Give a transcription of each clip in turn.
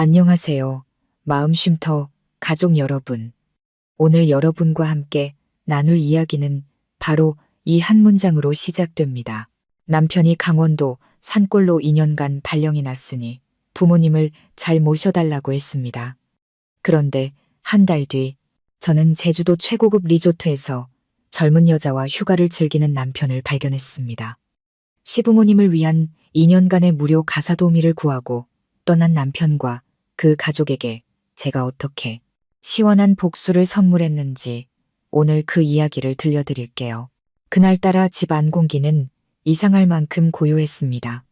안녕하세요. 마음쉼터 가족 여러분. 오늘 여러분과 함께 나눌 이야기는 바로 이 한 문장으로 시작됩니다. 남편이 강원도 산골로 2년간 발령이 났으니 부모님을 잘 모셔달라고 했습니다. 그런데 한 달 뒤 저는 제주도 최고급 리조트에서 젊은 여자와 휴가를 즐기는 남편을 발견했습니다. 시부모님을 위한 2년간의 무료 가사 도우미를 구하고 떠난 남편과 그 가족에게 제가 어떻게 시원한 복수를 선물했는지 오늘 그 이야기를 들려드릴게요. 그날따라 집 안 공기는 이상할 만큼 고요했습니다.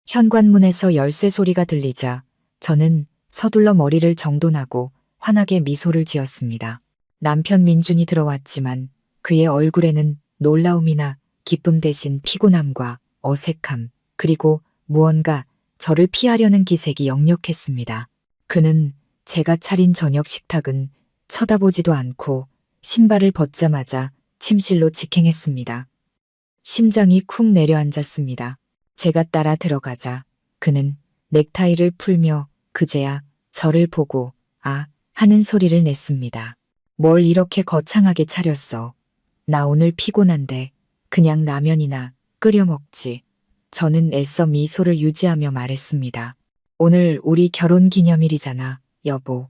현관문에서 열쇠 소리가 들리자 저는 서둘러 머리를 정돈하고 환하게 미소를 지었습니다. 남편 민준이 들어왔지만 그의 얼굴에는 놀라움이나 기쁨 대신 피곤함과 어색함, 그리고 무언가 저를 피하려는 기색이 역력했습니다. 그는 제가 차린 저녁 식탁은 쳐다보지도 않고 신발을 벗자마자 침실로 직행했습니다. 심장이 쿵 내려앉았습니다. 제가 따라 들어가자 그는 넥타이를 풀며 그제야 저를 보고 아 하는 소리를 냈습니다. 뭘 이렇게 거창하게 차렸어. 나 오늘 피곤한데 그냥 라면이나 끓여 먹지. 저는 애써 미소를 유지하며 말했습니다. 오늘 우리 결혼 기념일이잖아, 여보.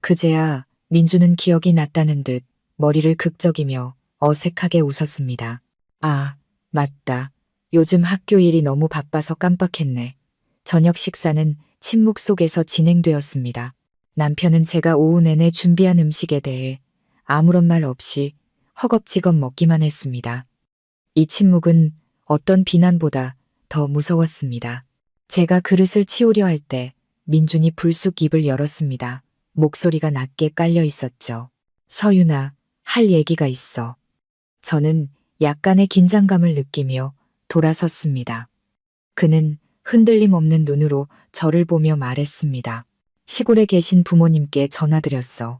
그제야 민주는 기억이 났다는 듯 머리를 극적이며 어색하게 웃었습니다. 아, 맞다. 요즘 학교 일이 너무 바빠서 깜빡했네. 저녁 식사는 침묵 속에서 진행되었습니다. 남편은 제가 오후 내내 준비한 음식에 대해 아무런 말 없이 허겁지겁 먹기만 했습니다. 이 침묵은 어떤 비난보다 더 무서웠습니다. 제가 그릇을 치우려 할 때 민준이 불쑥 입을 열었습니다. 목소리가 낮게 깔려 있었죠. 서윤아, 할 얘기가 있어. 저는 약간의 긴장감을 느끼며 돌아섰습니다. 그는 흔들림 없는 눈으로 저를 보며 말했습니다. 시골에 계신 부모님께 전화드렸어.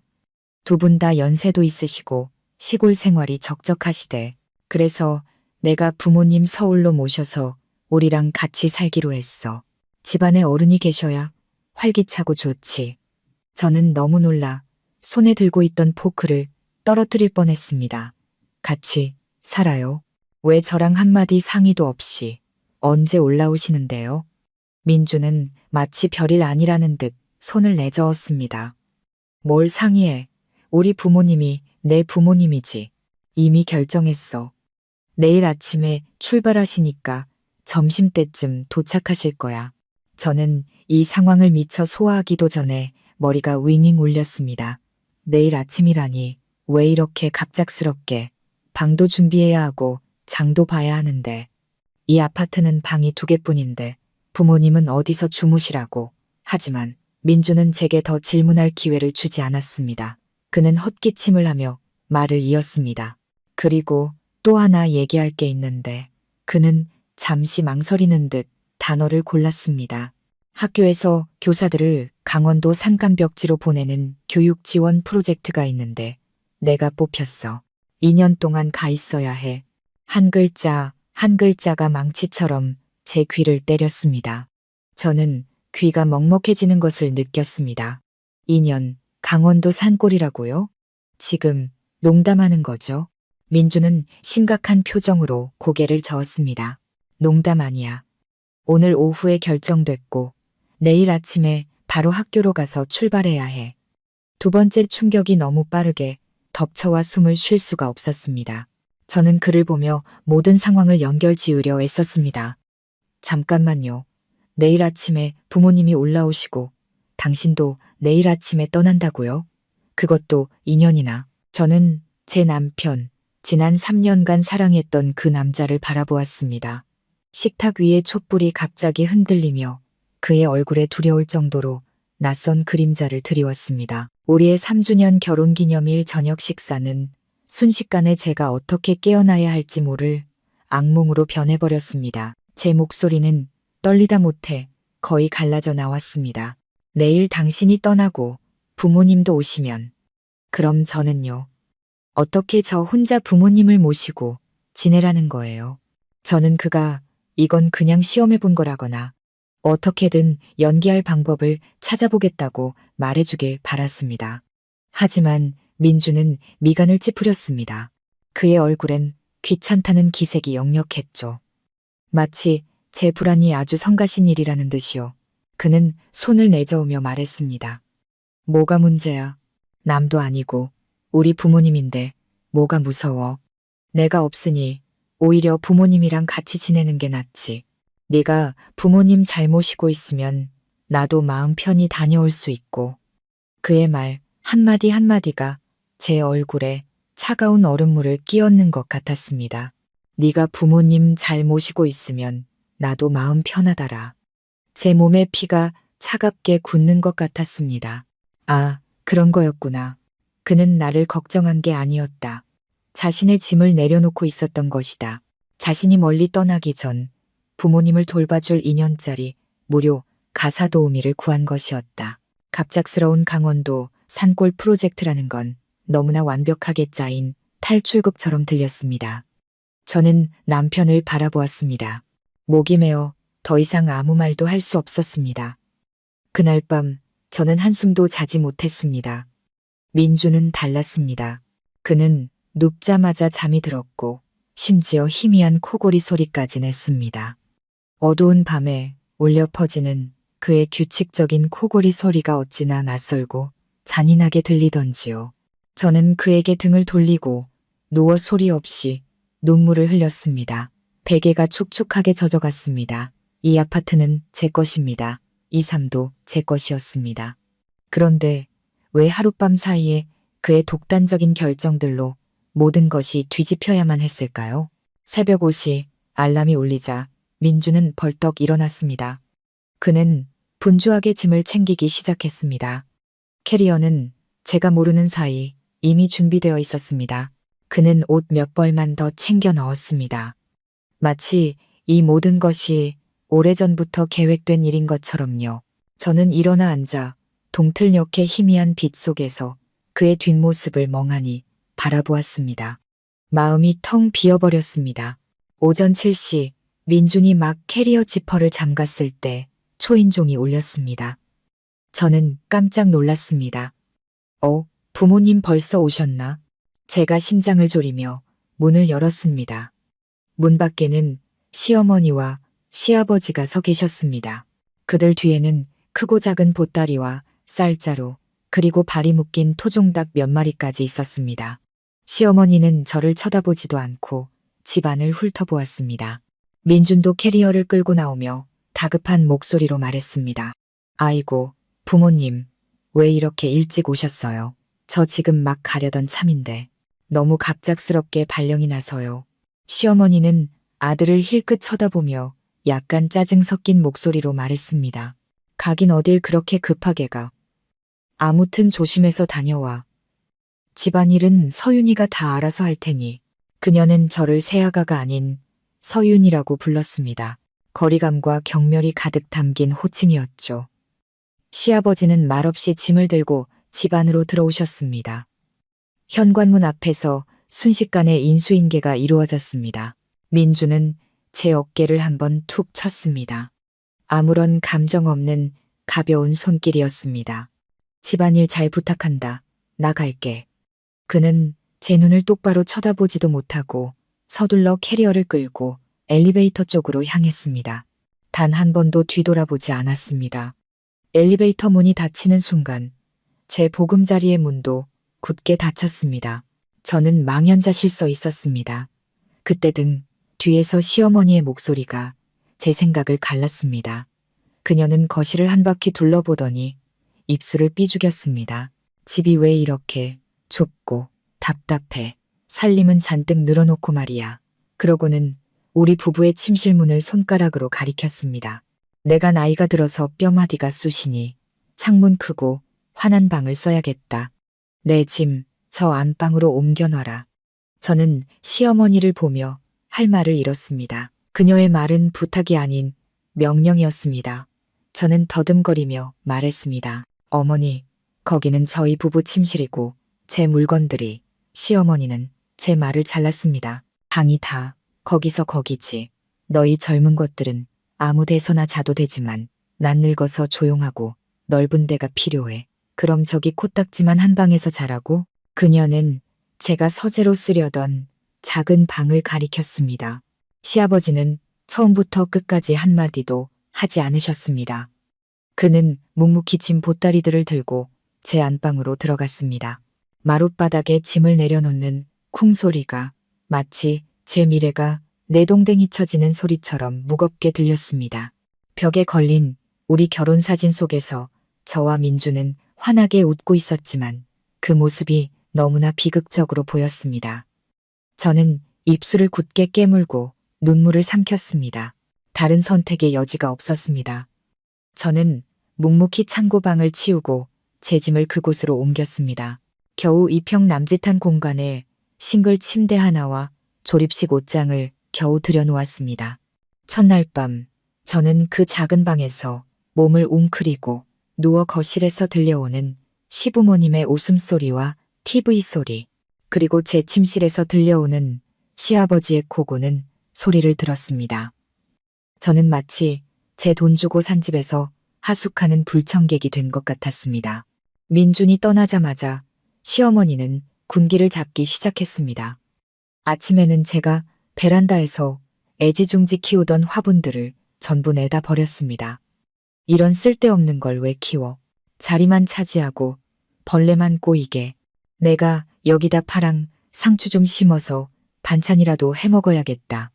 두 분 다 연세도 있으시고 시골 생활이 적적하시대. 그래서 내가 부모님 서울로 모셔서 우리랑 같이 살기로 했어. 집안에 어른이 계셔야 활기차고 좋지. 저는 너무 놀라 손에 들고 있던 포크를 떨어뜨릴 뻔했습니다. 같이 살아요? 왜 저랑 한마디 상의도 없이 언제 올라오시는데요? 민주는 마치 별일 아니라는 듯 손을 내저었습니다. 뭘 상의해. 우리 부모님이 내 부모님이지. 이미 결정했어. 내일 아침에 출발하시니까 점심때쯤 도착하실 거야. 저는 이 상황을 미처 소화하기도 전에 머리가 윙윙 울렸습니다. 내일 아침이라니 왜 이렇게 갑작스럽게. 방도 준비해야 하고 장도 봐야 하는데. 이 아파트는 방이 2개뿐인데 부모님은 어디서 주무시라고. 하지만 민주는 제게 더 질문할 기회를 주지 않았습니다. 그는 헛기침을 하며 말을 이었습니다. 그리고 또 하나 얘기할 게 있는데. 그는 잠시 망설이는 듯 단어를 골랐습니다. 학교에서 교사들을 강원도 산간벽지로 보내는 교육 지원 프로젝트가 있는데 내가 뽑혔어. 2년 동안 가 있어야 해. 한 글자, 한 글자가 망치처럼 제 귀를 때렸습니다. 저는 귀가 먹먹해지는 것을 느꼈습니다. 2년, 강원도 산골이라고요? 지금 농담하는 거죠? 민주는 심각한 표정으로 고개를 저었습니다. 농담 아니야. 오늘 오후에 결정됐고 내일 아침에 바로 학교로 가서 출발해야 해. 두 번째 충격이 너무 빠르게 덮쳐와 숨을 쉴 수가 없었습니다. 저는 그를 보며 모든 상황을 연결 지으려 애썼습니다. 잠깐만요. 내일 아침에 부모님이 올라오시고 당신도 내일 아침에 떠난다고요? 그것도 2년이나. 저는 제 남편, 지난 3년간 사랑했던 그 남자를 바라보았습니다. 식탁 위의 촛불이 갑자기 흔들리며 그의 얼굴에 두려울 정도로 낯선 그림자를 드리웠습니다. 우리의 3주년 결혼기념일 저녁 식사는 순식간에 제가 어떻게 깨어나야 할지 모를 악몽으로 변해버렸습니다. 제 목소리는 떨리다 못해 거의 갈라져 나왔습니다. 내일 당신이 떠나고 부모님도 오시면 그럼 저는요. 어떻게 저 혼자 부모님을 모시고 지내라는 거예요. 저는 그가 이건 그냥 시험해 본 거라거나 어떻게든 연기할 방법을 찾아보겠다고 말해주길 바랐습니다. 하지만 민주는 미간을 찌푸렸습니다. 그의 얼굴엔 귀찮다는 기색이 역력했죠. 마치 제 불안이 아주 성가신 일이라는 듯이요. 그는 손을 내저으며 말했습니다. 뭐가 문제야? 남도 아니고 우리 부모님인데 뭐가 무서워? 내가 없으니 오히려 부모님이랑 같이 지내는 게 낫지. 네가 부모님 잘 모시고 있으면 나도 마음 편히 다녀올 수 있고. 그의 말 한마디 한마디가 제 얼굴에 차가운 얼음물을 끼얹는 것 같았습니다. 네가 부모님 잘 모시고 있으면 나도 마음 편하더라. 제 몸의 피가 차갑게 굳는 것 같았습니다. 아, 그런 거였구나. 그는 나를 걱정한 게 아니었다. 자신의 짐을 내려놓고 있었던 것이다. 자신이 멀리 떠나기 전 부모님을 돌봐줄 2년짜리 무료 가사 도우미를 구한 것이었다. 갑작스러운 강원도 산골 프로젝트라는 건 너무나 완벽하게 짜인 탈출극처럼 들렸습니다. 저는 남편을 바라보았습니다. 목이 메어 더 이상 아무 말도 할 수 없었습니다. 그날 밤 저는 한숨도 자지 못했습니다. 민주는 달랐습니다. 그는 눕자마자 잠이 들었고 심지어 희미한 코골이 소리까지 냈습니다. 어두운 밤에 울려 퍼지는 그의 규칙적인 코골이 소리가 어찌나 낯설고 잔인하게 들리던지요. 저는 그에게 등을 돌리고 누워 소리 없이 눈물을 흘렸습니다. 베개가 축축하게 젖어갔습니다. 이 아파트는 제 것입니다. 이 삶도 제 것이었습니다. 그런데 왜 하룻밤 사이에 그의 독단적인 결정들로 모든 것이 뒤집혀야만 했을까요? 새벽 5시 알람이 울리자 민주는 벌떡 일어났습니다. 그는 분주하게 짐을 챙기기 시작했습니다. 캐리어는 제가 모르는 사이 이미 준비되어 있었습니다. 그는 옷 몇 벌만 더 챙겨 넣었습니다. 마치 이 모든 것이 오래전부터 계획된 일인 것처럼요. 저는 일어나 앉아 동틀녘의 희미한 빛 속에서 그의 뒷모습을 멍하니 바라보았습니다. 마음이 텅 비어버렸습니다. 오전 7시 민준이 막 캐리어 지퍼를 잠갔을 때 초인종이 울렸습니다. 저는 깜짝 놀랐습니다. 부모님 벌써 오셨나? 제가 심장을 졸이며 문을 열었습니다. 문 밖에는 시어머니와 시아버지가 서 계셨습니다. 그들 뒤에는 크고 작은 보따리와 쌀자루, 그리고 발이 묶인 토종닭 몇 마리까지 있었습니다. 시어머니는 저를 쳐다보지도 않고 집안을 훑어보았습니다. 민준도 캐리어를 끌고 나오며 다급한 목소리로 말했습니다. 아이고, 부모님, 왜 이렇게 일찍 오셨어요? 저 지금 막 가려던 참인데 너무 갑작스럽게 발령이 나서요. 시어머니는 아들을 힐끗 쳐다보며 약간 짜증 섞인 목소리로 말했습니다. 가긴 어딜 그렇게 급하게 가. 아무튼 조심해서 다녀와. 집안일은 서윤이가 다 알아서 할 테니. 그녀는 저를 새아가가 아닌 서윤이라고 불렀습니다. 거리감과 경멸이 가득 담긴 호칭이었죠. 시아버지는 말없이 짐을 들고 집 안으로 들어오셨습니다. 현관문 앞에서 순식간에 인수인계가 이루어졌습니다. 민주는 제 어깨를 한번 툭 쳤습니다. 아무런 감정 없는 가벼운 손길이었습니다. 집안일 잘 부탁한다. 나갈게. 그는 제 눈을 똑바로 쳐다보지도 못하고 서둘러 캐리어를 끌고 엘리베이터 쪽으로 향했습니다. 단 한 번도 뒤돌아보지 않았습니다. 엘리베이터 문이 닫히는 순간 제 보금자리의 문도 굳게 닫혔습니다. 저는 망연자실 서 있었습니다. 그때 등 뒤에서 시어머니의 목소리가 제 생각을 갈랐습니다. 그녀는 거실을 한 바퀴 둘러보더니 입술을 삐죽였습니다. 집이 왜 이렇게 좁고 답답해. 살림은 잔뜩 늘어놓고 말이야. 그러고는 우리 부부의 침실문을 손가락으로 가리켰습니다. 내가 나이가 들어서 뼈마디가 쑤시니 창문 크고 환한 방을 써야겠다. 내 짐 저 안방으로 옮겨놔라. 저는 시어머니를 보며 할 말을 잃었습니다. 그녀의 말은 부탁이 아닌 명령이었습니다. 저는 더듬거리며 말했습니다. 어머니, 거기는 저희 부부 침실이고 제 물건들이. 시어머니는 제 말을 잘랐습니다. 방이 다 거기서 거기지. 너희 젊은 것들은 아무 데서나 자도 되지만 난 늙어서 조용하고 넓은 데가 필요해. 그럼 저기 코딱지만 한 방에서 자라고? 그녀는 제가 서재로 쓰려던 작은 방을 가리켰습니다. 시아버지는 처음부터 끝까지 한마디도 하지 않으셨습니다. 그는 묵묵히 짐 보따리들을 들고 제 안방으로 들어갔습니다. 마룻바닥에 짐을 내려놓는 쿵 소리가 마치 제 미래가 내동댕이 쳐지는 소리처럼 무겁게 들렸습니다. 벽에 걸린 우리 결혼 사진 속에서 저와 민주는 환하게 웃고 있었지만 그 모습이 너무나 비극적으로 보였습니다. 저는 입술을 굳게 깨물고 눈물을 삼켰습니다. 다른 선택의 여지가 없었습니다. 저는 묵묵히 창고방을 치우고 제 짐을 그곳으로 옮겼습니다. 겨우 2평 남짓한 공간에 싱글 침대 하나와 조립식 옷장을 겨우 들여놓았습니다. 첫날 밤 저는 그 작은 방에서 몸을 웅크리고 누워 거실에서 들려오는 시부모님의 웃음소리와 TV 소리, 그리고 제 침실에서 들려오는 시아버지의 코 고는 소리를 들었습니다. 저는 마치 제 돈 주고 산 집에서 하숙하는 불청객이 된 것 같았습니다. 민준이 떠나자마자 시어머니는 군기를 잡기 시작했습니다. 아침에는 제가 베란다에서 애지중지 키우던 화분들을 전부 내다 버렸습니다. 이런 쓸데없는 걸 왜 키워? 자리만 차지하고 벌레만 꼬이게. 내가 여기다 파랑, 상추 좀 심어서 반찬이라도 해먹어야겠다.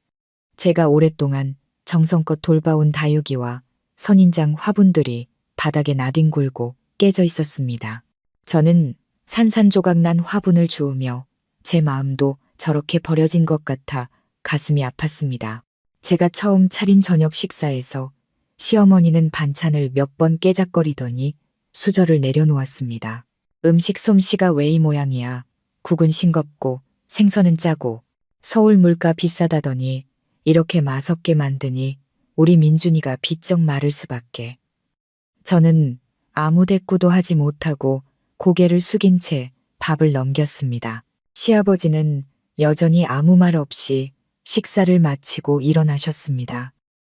제가 오랫동안 정성껏 돌봐온 다육이와 선인장 화분들이 바닥에 나뒹굴고 깨져 있었습니다. 저는 산산조각 난 화분을 주우며 제 마음도 저렇게 버려진 것 같아 가슴이 아팠습니다. 제가 처음 차린 저녁 식사에서 시어머니는 반찬을 몇 번 깨작거리더니 수저를 내려놓았습니다. 음식 솜씨가 왜 이 모양이야. 국은 싱겁고 생선은 짜고 서울 물가 비싸다더니 이렇게 맛없게 만드니 우리 민준이가 비쩍 마를 수밖에. 저는 아무 대꾸도 하지 못하고 고개를 숙인 채 밥을 넘겼습니다. 시아버지는 여전히 아무 말 없이 식사를 마치고 일어나셨습니다.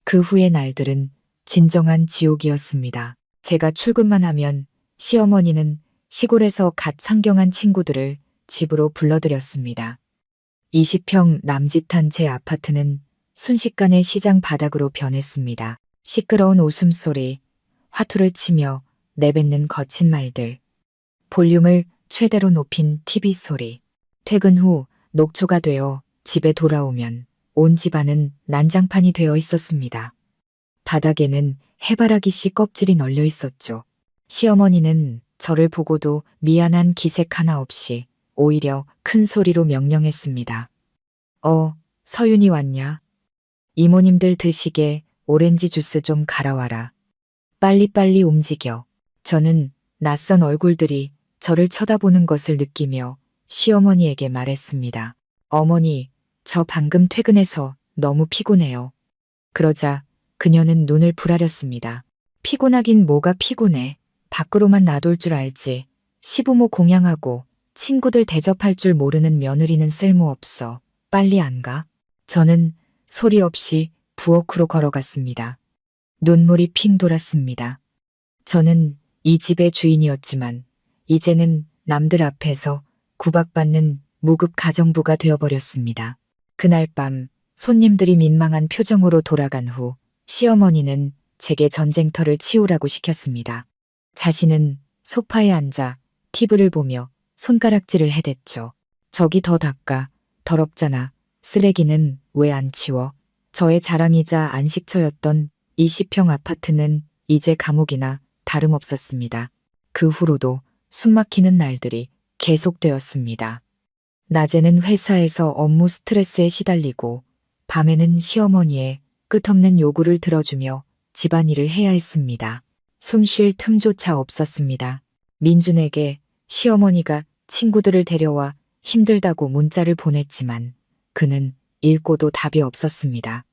그 후의 날들은 진정한 지옥이었습니다. 제가 출근만 하면 시어머니는 시골에서 갓 상경한 친구들을 집으로 불러들였습니다. 20평 남짓한 제 아파트는 순식간에 시장 바닥으로 변했습니다. 시끄러운 웃음소리, 화투를 치며 내뱉는 거친 말들, 볼륨을 최대로 높인 TV 소리, 퇴근 후 녹초가 되어 집에 돌아오면 온 집안은 난장판이 되어 있었습니다. 바닥에는 해바라기 씨 껍질이 널려 있었죠. 시어머니는 저를 보고도 미안한 기색 하나 없이 오히려 큰 소리로 명령했습니다. 서윤이 왔냐? 이모님들 드시게 오렌지 주스 좀 갈아와라. 빨리빨리 움직여. 저는 낯선 얼굴들이 저를 쳐다보는 것을 느끼며 시어머니에게 말했습니다. 어머니, 저 방금 퇴근해서 너무 피곤해요. 그러자 그녀는 눈을 부라렸습니다. 피곤하긴 뭐가 피곤해. 밖으로만 놔둘 줄 알지. 시부모 공양하고 친구들 대접할 줄 모르는 며느리는 쓸모없어. 빨리 안 가? 저는 소리 없이 부엌으로 걸어갔습니다. 눈물이 핑 돌았습니다. 저는 이 집의 주인이었지만 이제는 남들 앞에서 구박받는 무급 가정부가 되어버렸습니다. 그날 밤 손님들이 민망한 표정으로 돌아간 후 시어머니는 제게 전쟁터를 치우라고 시켰습니다. 자신은 소파에 앉아 TV를 보며 손가락질을 해댔죠. 저기 더 닦아. 더럽잖아. 쓰레기는 왜 안 치워? 저의 자랑이자 안식처였던 20평 아파트는 이제 감옥이나 다름없었습니다. 그 후로도 숨막히는 날들이 계속되었습니다. 낮에는 회사에서 업무 스트레스에 시달리고 밤에는 시어머니의 끝없는 요구를 들어주며 집안일을 해야 했습니다. 숨 쉴 틈조차 없었습니다. 민준에게 시어머니가 친구들을 데려와 힘들다고 문자를 보냈지만 그는 읽고도 답이 없었습니다.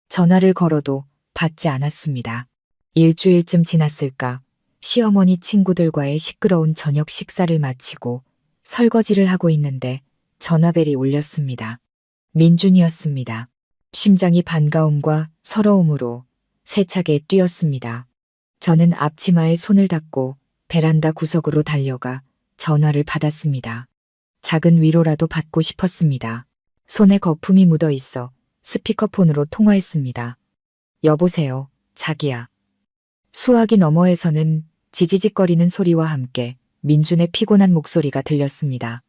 전화를 걸어도 받지 않았습니다. 일주일쯤 지났을까 시어머니 친구들과의 시끄러운 저녁 식사를 마치고 설거지를 하고 있는데 전화벨이 울렸습니다. 민준이었습니다. 심장이 반가움과 서러움으로 세차게 뛰었습니다. 저는 앞치마에 손을 닦고 베란다 구석으로 달려가 전화를 받았습니다. 작은 위로라도 받고 싶었습니다. 손에 거품이 묻어 있어 스피커폰으로 통화했습니다. 여보세요, 자기야. 수화기 너머에서는 지지직거리는 소리와 함께 민준의 피곤한 목소리가 들렸습니다.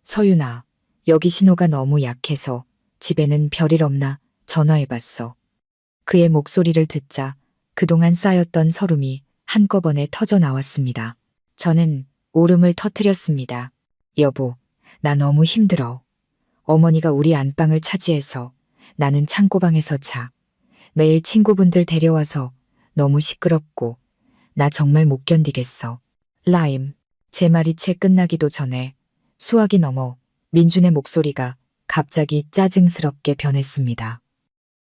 서윤아, 여기 신호가 너무 약해서 집에는 별일 없나 전화해봤어. 그의 목소리를 듣자 그동안 쌓였던 서름이 한꺼번에 터져 나왔습니다. 저는 울음을 터뜨렸습니다. 여보, 나 너무 힘들어. 어머니가 우리 안방을 차지해서 나는 창고방에서 자. 매일 친구분들 데려와서 너무 시끄럽고 나 정말 못 견디겠어. 라임. 제 말이 채 끝나기도 전에 수화기 너머 민준의 목소리가 갑자기 짜증스럽게 변했습니다.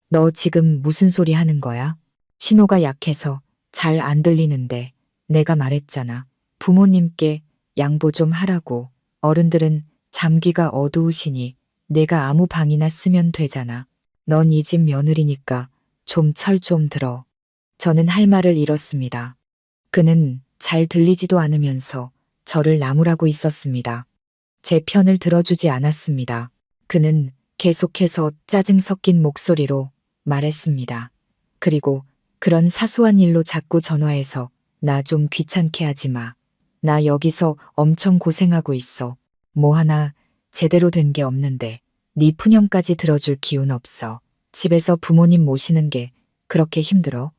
너 지금 무슨 소리 하는 거야? 신호가 약해서 잘 안 들리는데 내가 말했잖아. 부모님께 양보 좀 하라고. 어른들은 잠귀가 어두우시니 내가 아무 방이나 쓰면 되잖아. 넌 이 집 며느리니까 좀 철 좀 들어. 저는 할 말을 잃었습니다. 그는 잘 들리지도 않으면서 저를 나무라고 있었습니다. 제 편을 들어주지 않았습니다. 그는 계속해서 짜증 섞인 목소리로 말했습니다. 그리고 그런 사소한 일로 자꾸 전화해서 나 좀 귀찮게 하지 마. 나 여기서 엄청 고생하고 있어. 뭐 하나 제대로 된 게 없는데 네 푸념까지 들어줄 기운 없어. 집에서 부모님 모시는 게 그렇게 힘들어?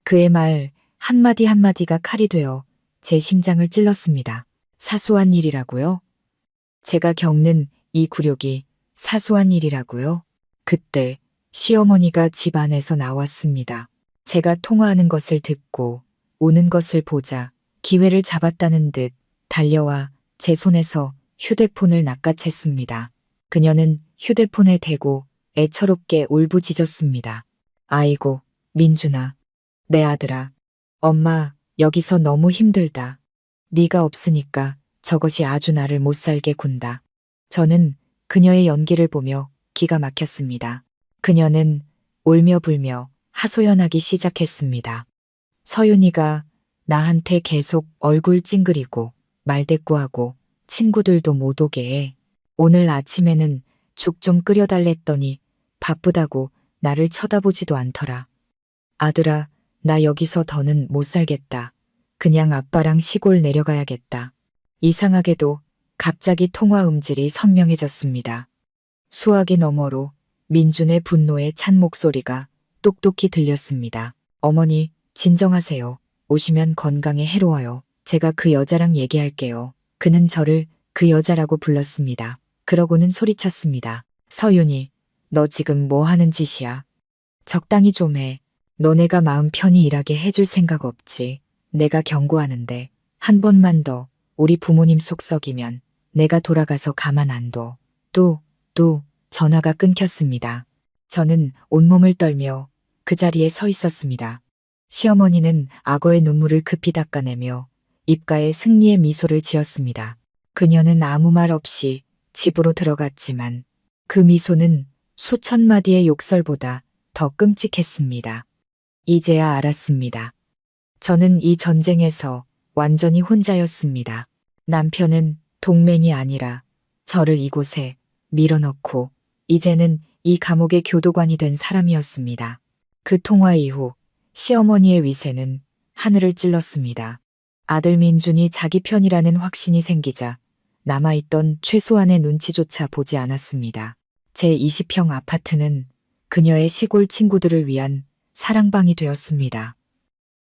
그의 말 한마디 한마디가 칼이 되어 제 심장을 찔렀습니다. 사소한 일이라고요? 제가 겪는 이 굴욕이 사소한 일이라고요? 그때 시어머니가 집 안에서 나왔습니다. 제가 통화하는 것을 듣고 우는 것을 보자 기회를 잡았다는 듯 달려와 제 손에서 휴대폰을 낚아챘습니다. 그녀는 휴대폰에 대고 애처롭게 울부짖었습니다. 아이고, 민준아, 내 아들아. 엄마, 여기서 너무 힘들다. 네가 없으니까 저것이 아주 나를 못 살게 군다. 저는 그녀의 연기를 보며 기가 막혔습니다. 그녀는 울며 불며 하소연하기 시작했습니다. 서윤이가 나한테 계속 얼굴 찡그리고 말대꾸하고 친구들도 못 오게 해. 오늘 아침에는 죽 좀 끓여달랬더니 바쁘다고 나를 쳐다보지도 않더라. 아들아, 나 여기서 더는 못 살겠다. 그냥 아빠랑 시골 내려가야겠다. 이상하게도 갑자기 통화 음질이 선명해졌습니다. 수화기 너머로 민준의 분노에 찬 목소리가 똑똑히 들렸습니다. 어머니, 진정하세요. 오시면 건강에 해로워요. 제가 그 여자랑 얘기할게요. 그는 저를 그 여자라고 불렀습니다. 그러고는 소리쳤습니다. 서윤이, 너 지금 뭐 하는 짓이야? 적당히 좀 해. 너네가 마음 편히 일하게 해줄 생각 없지. 내가 경고하는데 한 번만 더 우리 부모님 속 썩이면 내가 돌아가서 가만 안 둬. 또 전화가 끊겼습니다. 저는 온몸을 떨며 그 자리에 서 있었습니다. 시어머니는 악어의 눈물을 급히 닦아내며 입가에 승리의 미소를 지었습니다. 그녀는 아무 말 없이 집으로 들어갔지만 그 미소는 수천 마디의 욕설보다 더 끔찍했습니다. 이제야 알았습니다. 저는 이 전쟁에서 완전히 혼자였습니다. 남편은 동맹이 아니라 저를 이곳에 밀어넣고 이제는 이 감옥의 교도관이 된 사람이었습니다. 그 통화 이후 시어머니의 위세는 하늘을 찔렀습니다. 아들 민준이 자기 편이라는 확신이 생기자 남아있던 최소한의 눈치조차 보지 않았습니다. 제 20평 아파트는 그녀의 시골 친구들을 위한 사랑방이 되었습니다.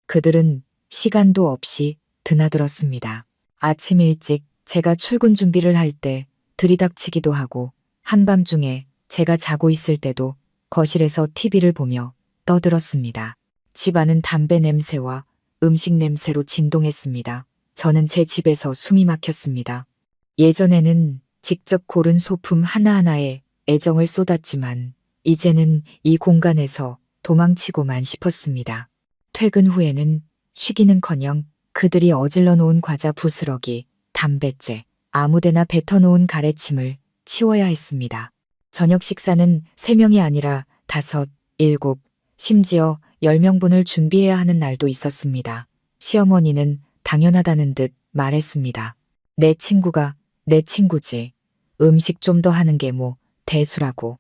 그들은 시간도 없이 드나들었습니다. 아침 일찍 제가 출근 준비를 할 때 들이닥치기도 하고 한밤중에 제가 자고 있을 때도 거실에서 TV를 보며 떠들었습니다. 집안은 담배 냄새와 음식 냄새로 진동했습니다. 저는 제 집에서 숨이 막혔습니다. 예전에는 직접 고른 소품 하나하나에 애정을 쏟았지만 이제는 이 공간에서 도망치고만 싶었습니다. 퇴근 후에는 쉬기는커녕 그들이 어질러 놓은 과자 부스러기, 담뱃재, 아무데나 뱉어놓은 가래침을 치워야 했습니다. 저녁 식사는 3명이 아니라 5, 7, 심지어 10명분을 준비해야 하는 날도 있었습니다. 시어머니는 당연하다는 듯 말했습니다. 내 친구가 내 친구지. 음식 좀 더 하는 게 뭐 대수라고.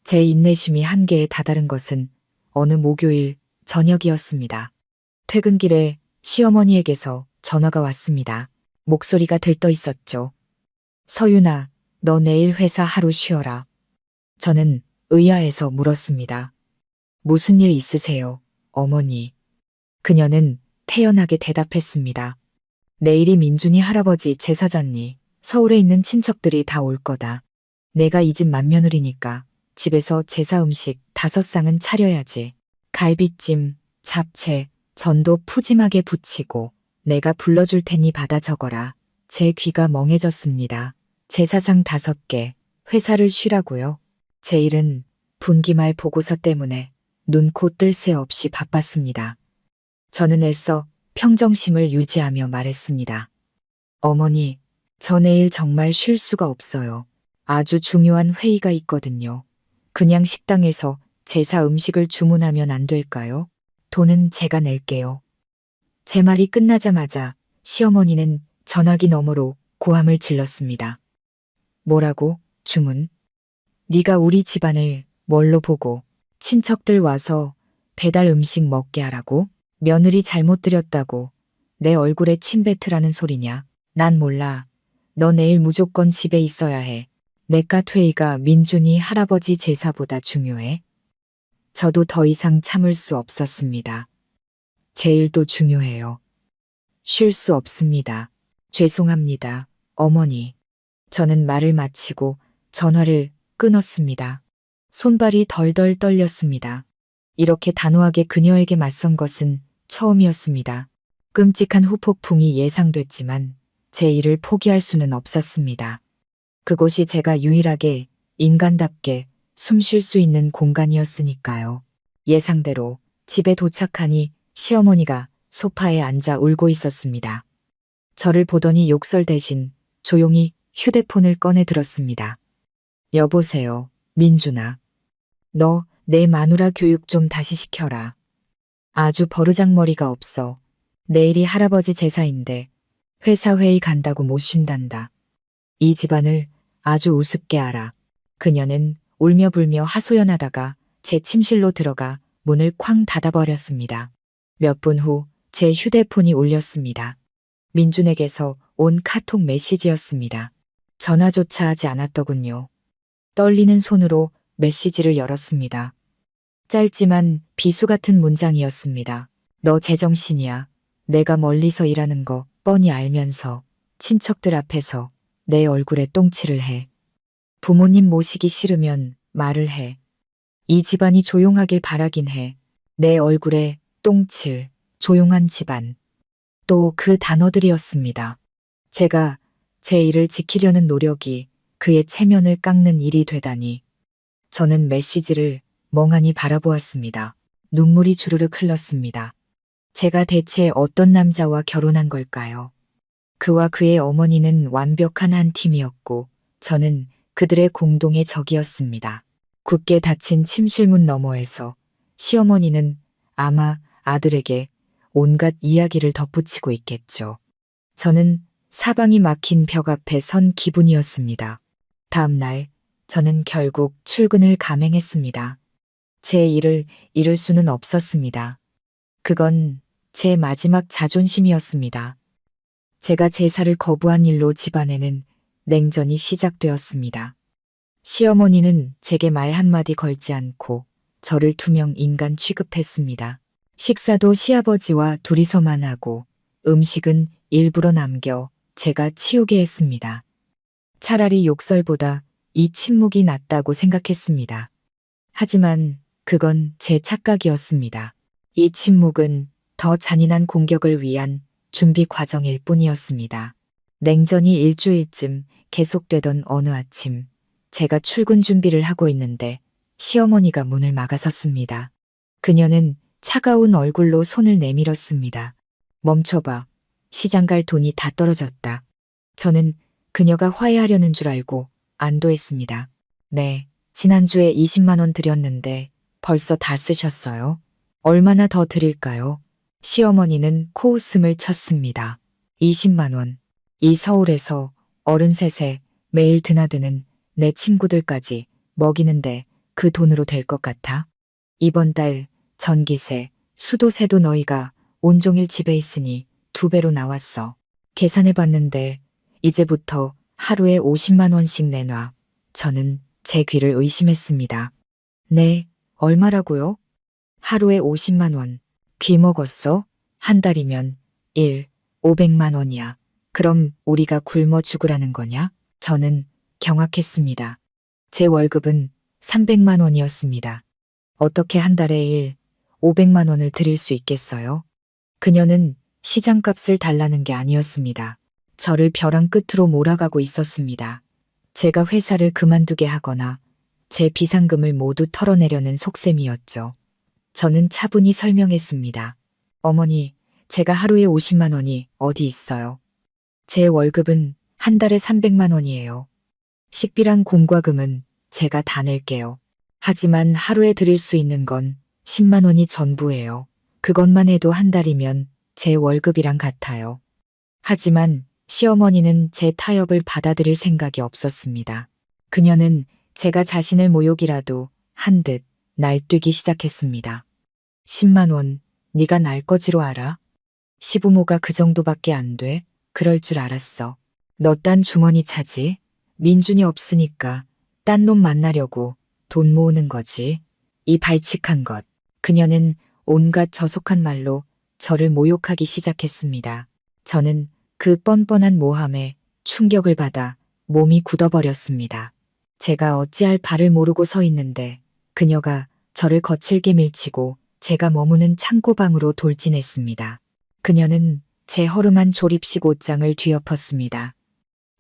제 인내심이 한계에 다다른 것은 어느 목요일 저녁이었습니다. 퇴근길에 시어머니에게서 전화가 왔습니다. 목소리가 들떠 있었죠. 서윤아, 너 내일 회사 하루 쉬어라. 저는 의아해서 물었습니다. 무슨 일 있으세요, 어머니? 그녀는 태연하게 대답했습니다. 내일이 민준이 할아버지 제사잖니. 서울에 있는 친척들이 다 올 거다. 내가 이 집 맏며느리니까 집에서 제사 음식 5상은 차려야지. 갈비찜, 잡채, 전도 푸짐하게 부치고 내가 불러줄 테니 받아 적어라. 제 귀가 멍해졌습니다. 제사상 5개, 회사를 쉬라고요. 제 일은 분기말 보고서 때문에 눈코 뜰 새 없이 바빴습니다. 저는 애써 평정심을 유지하며 말했습니다. 어머니, 저 내일 정말 쉴 수가 없어요. 아주 중요한 회의가 있거든요. 그냥 식당에서 제사 음식을 주문하면 안 될까요? 돈은 제가 낼게요. 제 말이 끝나자마자 시어머니는 전화기 너머로 고함을 질렀습니다. 뭐라고? 주문? 네가 우리 집안을 뭘로 보고 친척들 와서 배달 음식 먹게 하라고? 며느리 잘못 들였다고 내 얼굴에 침 뱉으라는 소리냐? 난 몰라. 너 내일 무조건 집에 있어야 해. 내깟 회의가 민준이 할아버지 제사보다 중요해? 저도 더 이상 참을 수 없었습니다. 제 일도 중요해요. 쉴 수 없습니다. 죄송합니다, 어머니. 저는 말을 마치고 전화를 끊었습니다. 손발이 덜덜 떨렸습니다. 이렇게 단호하게 그녀에게 맞선 것은 처음이었습니다. 끔찍한 후폭풍이 예상됐지만 제 일을 포기할 수는 없었습니다. 그곳이 제가 유일하게 인간답게 숨 쉴 수 있는 공간이었으니까요. 예상대로 집에 도착하니 시어머니가 소파에 앉아 울고 있었습니다. 저를 보더니 욕설 대신 조용히 휴대폰을 꺼내 들었습니다. 여보세요, 민준아. 너 내 마누라 교육 좀 다시 시켜라. 아주 버르장머리가 없어. 내일이 할아버지 제사인데 회사 회의 간다고 못 쉰단다. 이 집안을 아주 우습게 알아. 그녀는 울며 불며 하소연하다가 제 침실로 들어가 문을 쾅 닫아버렸습니다. 몇 분 후 제 휴대폰이 울렸습니다. 민준에게서 온 카톡 메시지였습니다. 전화조차 하지 않았더군요. 떨리는 손으로 메시지를 열었습니다. 짧지만 비수 같은 문장이었습니다. 너 제정신이야. 내가 멀리서 일하는 거 뻔히 알면서 친척들 앞에서 내 얼굴에 똥칠을 해. 부모님 모시기 싫으면 말을 해. 이 집안이 조용하길 바라긴 해. 내 얼굴에 똥칠, 조용한 집안. 또 그 단어들이었습니다. 제가 제 일을 지키려는 노력이 그의 체면을 깎는 일이 되다니. 저는 메시지를 멍하니 바라보았습니다. 눈물이 주르륵 흘렀습니다. 제가 대체 어떤 남자와 결혼한 걸까요? 그와 그의 어머니는 완벽한 한 팀이었고 저는 그들의 공동의 적이었습니다. 굳게 닫힌 침실문 너머에서 시어머니는 아마 아들에게 온갖 이야기를 덧붙이고 있겠죠. 저는 사방이 막힌 벽 앞에 선 기분이었습니다. 다음 날 저는 결국 출근을 감행했습니다. 제 일을 잃을 수는 없었습니다. 그건 제 마지막 자존심이었습니다. 제가 제사를 거부한 일로 집안에는 냉전이 시작되었습니다. 시어머니는 제게 말 한마디 걸지 않고 저를 투명 인간 취급했습니다. 식사도 시아버지와 둘이서만 하고 음식은 일부러 남겨 제가 치우게 했습니다. 차라리 욕설보다 이 침묵이 낫다고 생각했습니다. 하지만 그건 제 착각이었습니다. 이 침묵은 더 잔인한 공격을 위한 준비 과정일 뿐이었습니다. 냉전이 일주일쯤 계속되던 어느 아침, 제가 출근 준비를 하고 있는데 시어머니가 문을 막아섰습니다. 그녀는 차가운 얼굴로 손을 내밀었습니다. 멈춰봐. 시장 갈 돈이 다 떨어졌다. 저는 그녀가 화해하려는 줄 알고 안도했습니다. 네, 지난주에 20만 원 드렸는데 벌써 다 쓰셨어요? 얼마나 더 드릴까요? 시어머니는 코웃음을 쳤습니다. 20만 원. 이 서울에서 어른 셋에 매일 드나드는 내 친구들까지 먹이는데 그 돈으로 될 것 같아? 이번 달 전기세, 수도세도 너희가 온종일 집에 있으니 2배로 나왔어. 계산해 봤는데 이제부터 하루에 50만 원씩 내놔. 저는 제 귀를 의심했습니다. 네, 얼마라고요? 하루에 50만 원. 귀 먹었어? 한 달이면 500만 원이야. 그럼 우리가 굶어 죽으라는 거냐? 저는 경악했습니다. 제 월급은 300만 원이었습니다. 어떻게 한 달에 500만 원을 드릴 수 있겠어요? 그녀는 시장값을 달라는 게 아니었습니다. 저를 벼랑 끝으로 몰아가고 있었습니다. 제가 회사를 그만두게 하거나 제 비상금을 모두 털어내려는 속셈이었죠. 저는 차분히 설명했습니다. 어머니, 제가 하루에 50만 원이 어디 있어요? 제 월급은 한 달에 300만 원이에요. 식비랑 공과금은 제가 다 낼게요. 하지만 하루에 드릴 수 있는 건 10만 원이 전부예요. 그것만 해도 한 달이면 제 월급이랑 같아요. 하지만 시어머니는 제 타협을 받아들일 생각이 없었습니다. 그녀는 제가 자신을 모욕이라도 한 듯 날뛰기 시작했습니다. 10만 원, 네가 날 거지로 알아? 시부모가 그 정도밖에 안 돼? 그럴 줄 알았어. 너 딴 주머니 차지? 민준이 없으니까 딴 놈 만나려고 돈 모으는 거지. 이 발칙한 것. 그녀는 온갖 저속한 말로 저를 모욕하기 시작했습니다. 저는 그 뻔뻔한 모함에 충격을 받아 몸이 굳어버렸습니다. 제가 어찌할 바를 모르고 서 있는데 그녀가 저를 거칠게 밀치고 제가 머무는 창고방으로 돌진했습니다. 그녀는 제 허름한 조립식 옷장을 뒤엎었습니다.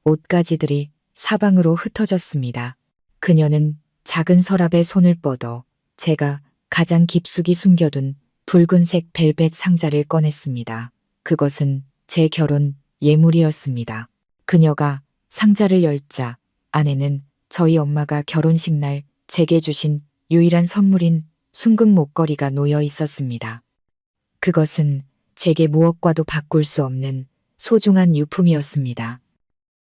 옷가지들이 사방으로 흩어졌습니다. 그녀는 작은 서랍에 손을 뻗어 제가 가장 깊숙이 숨겨둔 붉은색 벨벳 상자를 꺼냈습니다. 그것은 제 결혼 예물이었습니다. 그녀가 상자를 열자 안에는 저희 엄마가 결혼식 날 제게 주신 유일한 선물인 순금 목걸이가 놓여 있었습니다. 그것은 제게 무엇과도 바꿀 수 없는 소중한 유품이었습니다.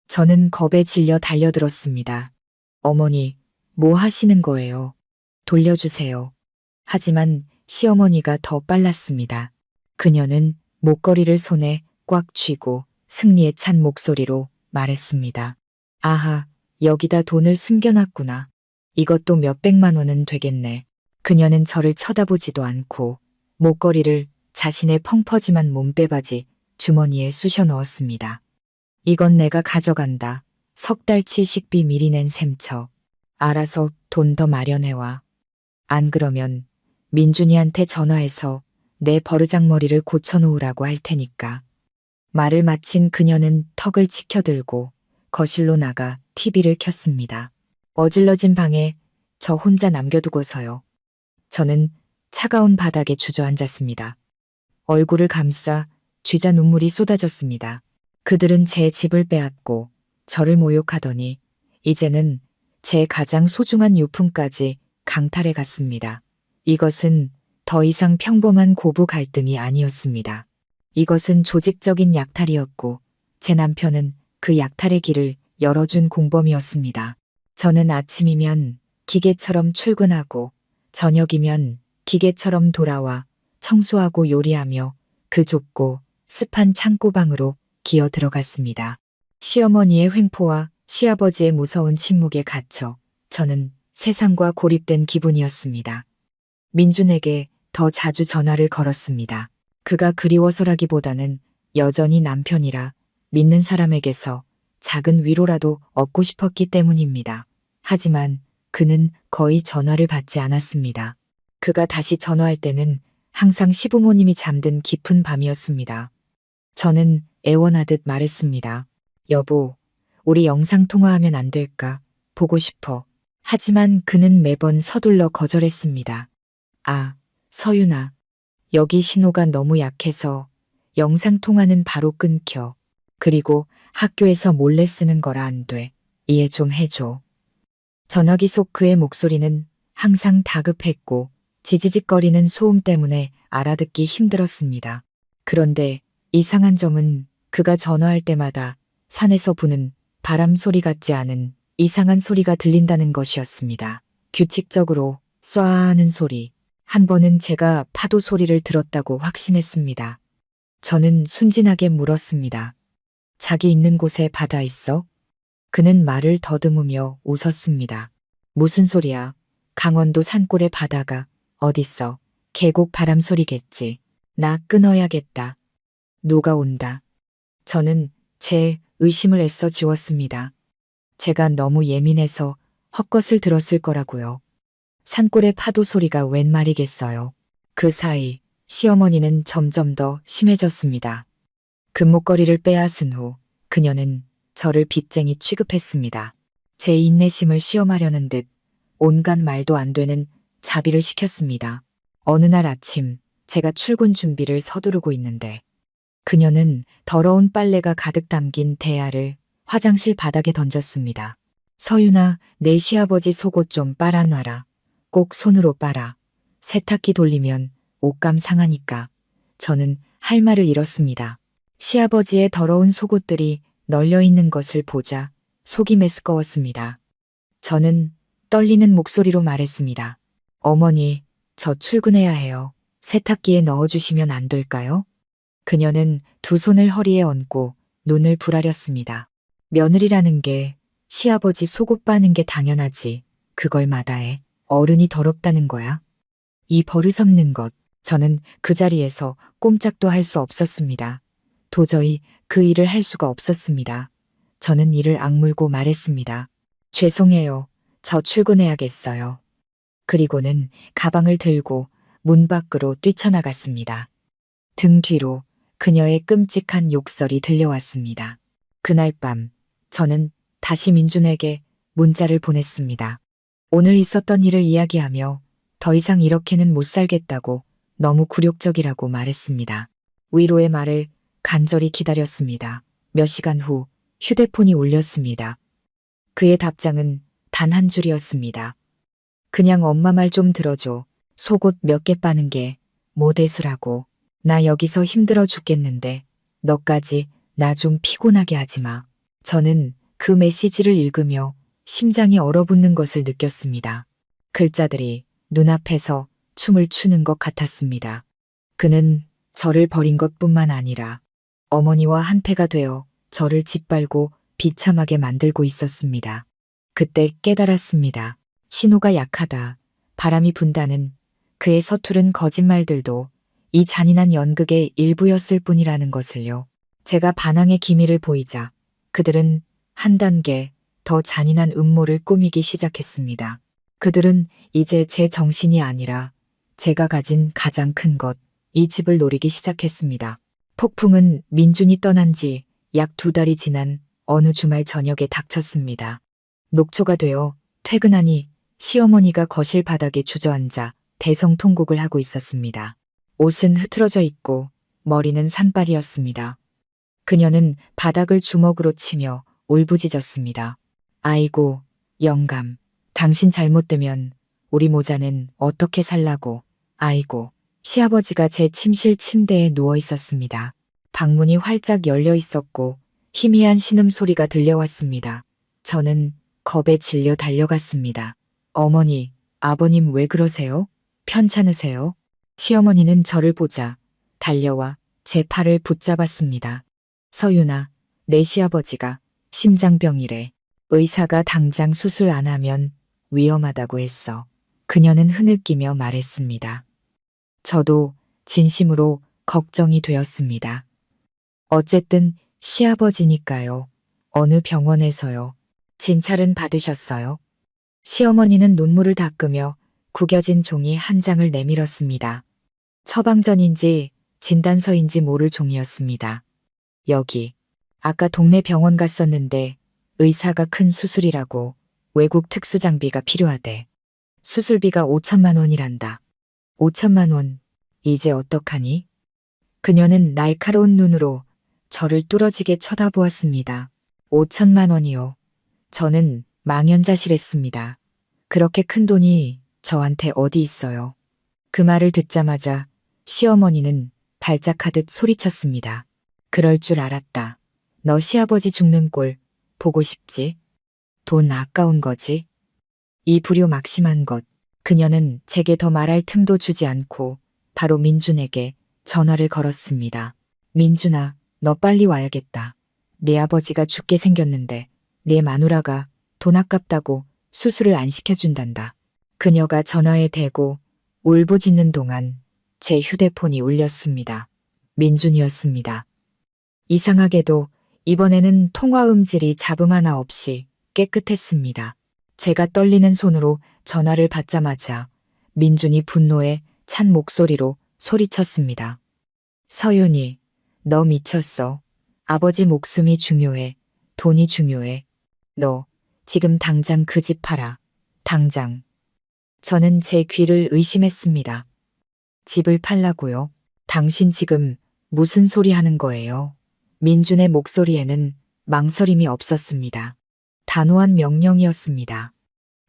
저는 겁에 질려 달려들었습니다. 어머니, 뭐 하시는 거예요? 돌려주세요. 하지만 시어머니가 더 빨랐습니다. 그녀는 목걸이를 손에 꽉 쥐고 승리에 찬 목소리로 말했습니다. 아하, 여기다 돈을 숨겨놨구나. 이것도 몇백만 원은 되겠네. 그녀는 저를 쳐다보지도 않고 목걸이를 자신의 펑퍼짐한 몸빼바지 주머니에 쑤셔 넣었습니다. 이건 내가 가져간다. 석 달치 식비 미리 낸 셈쳐. 알아서 돈 더 마련해와. 안 그러면 민준이한테 전화해서 내 버르장머리를 고쳐놓으라고 할 테니까. 말을 마친 그녀는 턱을 치켜들고 거실로 나가 TV를 켰습니다. 어질러진 방에 저 혼자 남겨두고서요. 저는 차가운 바닥에 주저앉았습니다. 얼굴을 감싸 쥐자 눈물이 쏟아졌습니다. 그들은 제 집을 빼앗고 저를 모욕하더니 이제는 제 가장 소중한 유품까지 강탈해 갔습니다. 이것은 더 이상 평범한 고부 갈등이 아니었습니다. 이것은 조직적인 약탈이었고 제 남편은 그 약탈의 길을 열어준 공범이었습니다. 저는 아침이면 기계처럼 출근하고 저녁이면 기계처럼 돌아와 청소하고 요리하며 그 좁고 습한 창고방으로 기어 들어갔습니다. 시어머니의 횡포와 시아버지의 무서운 침묵에 갇혀 저는 세상과 고립된 기분이었습니다. 민준에게 더 자주 전화를 걸었습니다. 그가 그리워서라기보다는 여전히 남편이라 믿는 사람에게서 작은 위로라도 얻고 싶었기 때문입니다. 하지만 그는 거의 전화를 받지 않았습니다. 그가 다시 전화할 때는 항상 시부모님이 잠든 깊은 밤이었습니다. 저는 애원하듯 말했습니다. 여보, 우리 영상통화하면 안 될까? 보고 싶어. 하지만 그는 매번 서둘러 거절했습니다. 아, 서윤아. 여기 신호가 너무 약해서 영상통화는 바로 끊겨. 그리고 학교에서 몰래 쓰는 거라 안 돼. 이해 좀 해줘. 전화기 속 그의 목소리는 항상 다급했고 지지직거리는 소음 때문에 알아듣기 힘들었습니다. 그런데 이상한 점은 그가 전화할 때마다 산에서 부는 바람 소리 같지 않은 이상한 소리가 들린다는 것이었습니다. 규칙적으로 쏴 하는 소리. 한 번은 제가 파도 소리를 들었다고 확신했습니다. 저는 순진하게 물었습니다. 자기 있는 곳에 바다 있어? 그는 말을 더듬으며 웃었습니다. 무슨 소리야? 강원도 산골의 바다가 어딨어? 계곡 바람 소리겠지. 나 끊어야겠다. 누가 온다. 저는 제 의심을 애써 지웠습니다. 제가 너무 예민해서 헛것을 들었을 거라고요. 산골의 파도 소리가 웬 말이겠어요. 그 사이 시어머니는 점점 더 심해졌습니다. 금목걸이를 빼앗은 후 그녀는 저를 빚쟁이 취급했습니다. 제 인내심을 시험하려는 듯 온갖 말도 안 되는 자비를 시켰습니다. 어느 날 아침 제가 출근 준비를 서두르고 있는데 그녀는 더러운 빨래가 가득 담긴 대야를 화장실 바닥에 던졌습니다. 서윤아, 내 시아버지 속옷 좀 빨아놔라. 꼭 손으로 빨아. 세탁기 돌리면 옷감 상하니까. 저는 할 말을 잃었습니다. 시아버지의 더러운 속옷들이 널려 있는 것을 보자 속이 메스꺼웠습니다. 저는 떨리는 목소리로 말했습니다. 어머니, 저 출근해야 해요. 세탁기에 넣어주시면 안 될까요? 그녀는 두 손을 허리에 얹고 눈을 부라렸습니다. 며느리라는 게 시아버지 속옷 빠는 게 당연하지. 그걸 마다해. 어른이 더럽다는 거야. 이 버릇없는 것. 저는 그 자리에서 꼼짝도 할 수 없었습니다. 도저히 그 일을 할 수가 없었습니다. 저는 이를 악물고 말했습니다. 죄송해요. 저 출근해야겠어요. 그리고는 가방을 들고 문 밖으로 뛰쳐나갔습니다. 등 뒤로 그녀의 끔찍한 욕설이 들려왔습니다. 그날 밤 저는 다시 민준에게 문자를 보냈습니다. 오늘 있었던 일을 이야기하며 더 이상 이렇게는 못 살겠다고 너무 굴욕적이라고 말했습니다. 위로의 말을 간절히 기다렸습니다. 몇 시간 후 휴대폰이 울렸습니다. 그의 답장은 단 한 줄이었습니다. 그냥 엄마 말 좀 들어줘. 속옷 몇 개 빠는 게 뭐 대수라고. 나 여기서 힘들어 죽겠는데 너까지 나 좀 피곤하게 하지 마. 저는 그 메시지를 읽으며 심장이 얼어붙는 것을 느꼈습니다. 글자들이 눈앞에서 춤을 추는 것 같았습니다. 그는 저를 버린 것뿐만 아니라 어머니와 한패가 되어 저를 짓밟고 비참하게 만들고 있었습니다. 그때 깨달았습니다. 신호가 약하다. 바람이 분다는 그의 서투른 거짓말들도 이 잔인한 연극의 일부였을 뿐이라는 것을요. 제가 반항의 기미를 보이자 그들은 한 단계 더 잔인한 음모를 꾸미기 시작했습니다. 그들은 이제 제 정신이 아니라 제가 가진 가장 큰 것, 이 집을 노리기 시작했습니다. 폭풍은 민준이 떠난 지 약 2달이 지난 어느 주말 저녁에 닥쳤습니다. 녹초가 되어 퇴근하니 시어머니가 거실 바닥에 주저앉아 대성통곡을 하고 있었습니다. 옷은 흐트러져 있고 머리는 산발이었습니다. 그녀는 바닥을 주먹으로 치며 울부짖었습니다. 아이고, 영감. 당신 잘못되면 우리 모자는 어떻게 살라고. 아이고. 시아버지가 제 침실 침대에 누워 있었습니다. 방문이 활짝 열려 있었고 희미한 신음소리가 들려왔습니다. 저는 겁에 질려 달려갔습니다. 어머니, 아버님 왜 그러세요? 편찮으세요? 시어머니는 저를 보자 달려와 제 팔을 붙잡았습니다. 서윤아, 내 시아버지가 심장병이래. 의사가 당장 수술 안 하면 위험하다고 했어. 그녀는 흐느끼며 말했습니다. 저도 진심으로 걱정이 되었습니다. 어쨌든 시아버지니까요. 어느 병원에서요. 진찰은 받으셨어요? 시어머니는 눈물을 닦으며 구겨진 종이 한 장을 내밀었습니다. 처방전인지 진단서인지 모를 종이었습니다. 여기. 아까 동네 병원 갔었는데 의사가 큰 수술이라고 외국 특수장비가 필요하대. 수술비가 5천만 원이란다. 5천만 원. 이제 어떡하니? 그녀는 날카로운 눈으로 저를 뚫어지게 쳐다보았습니다. 5천만 원이요. 저는 망연자실했습니다. 그렇게 큰 돈이 저한테 어디 있어요. 그 말을 듣자마자 시어머니는 발작하듯 소리쳤습니다. 그럴 줄 알았다. 너 시아버지 죽는 꼴 보고 싶지? 돈 아까운 거지? 이 불효막심한 것. 그녀는 제게 더 말할 틈도 주지 않고 바로 민준에게 전화를 걸었습니다. 민준아, 너 빨리 와야겠다. 네 아버지가 죽게 생겼는데 네 마누라가 돈 아깝다고 수술을 안 시켜준단다. 그녀가 전화에 대고 울부짖는 동안 제 휴대폰이 울렸습니다. 민준이었습니다. 이상하게도 이번에는 통화 음질이 잡음 하나 없이 깨끗했습니다. 제가 떨리는 손으로 전화를 받자마자 민준이 분노에 찬 목소리로 소리쳤습니다. 서윤이, 너 미쳤어. 아버지 목숨이 중요해. 돈이 중요해. 너 지금 당장 그 집 팔아. 당장. 저는 제 귀를 의심했습니다. 집을 팔라고요? 당신 지금 무슨 소리 하는 거예요? 민준의 목소리에는 망설임이 없었습니다. 단호한 명령이었습니다.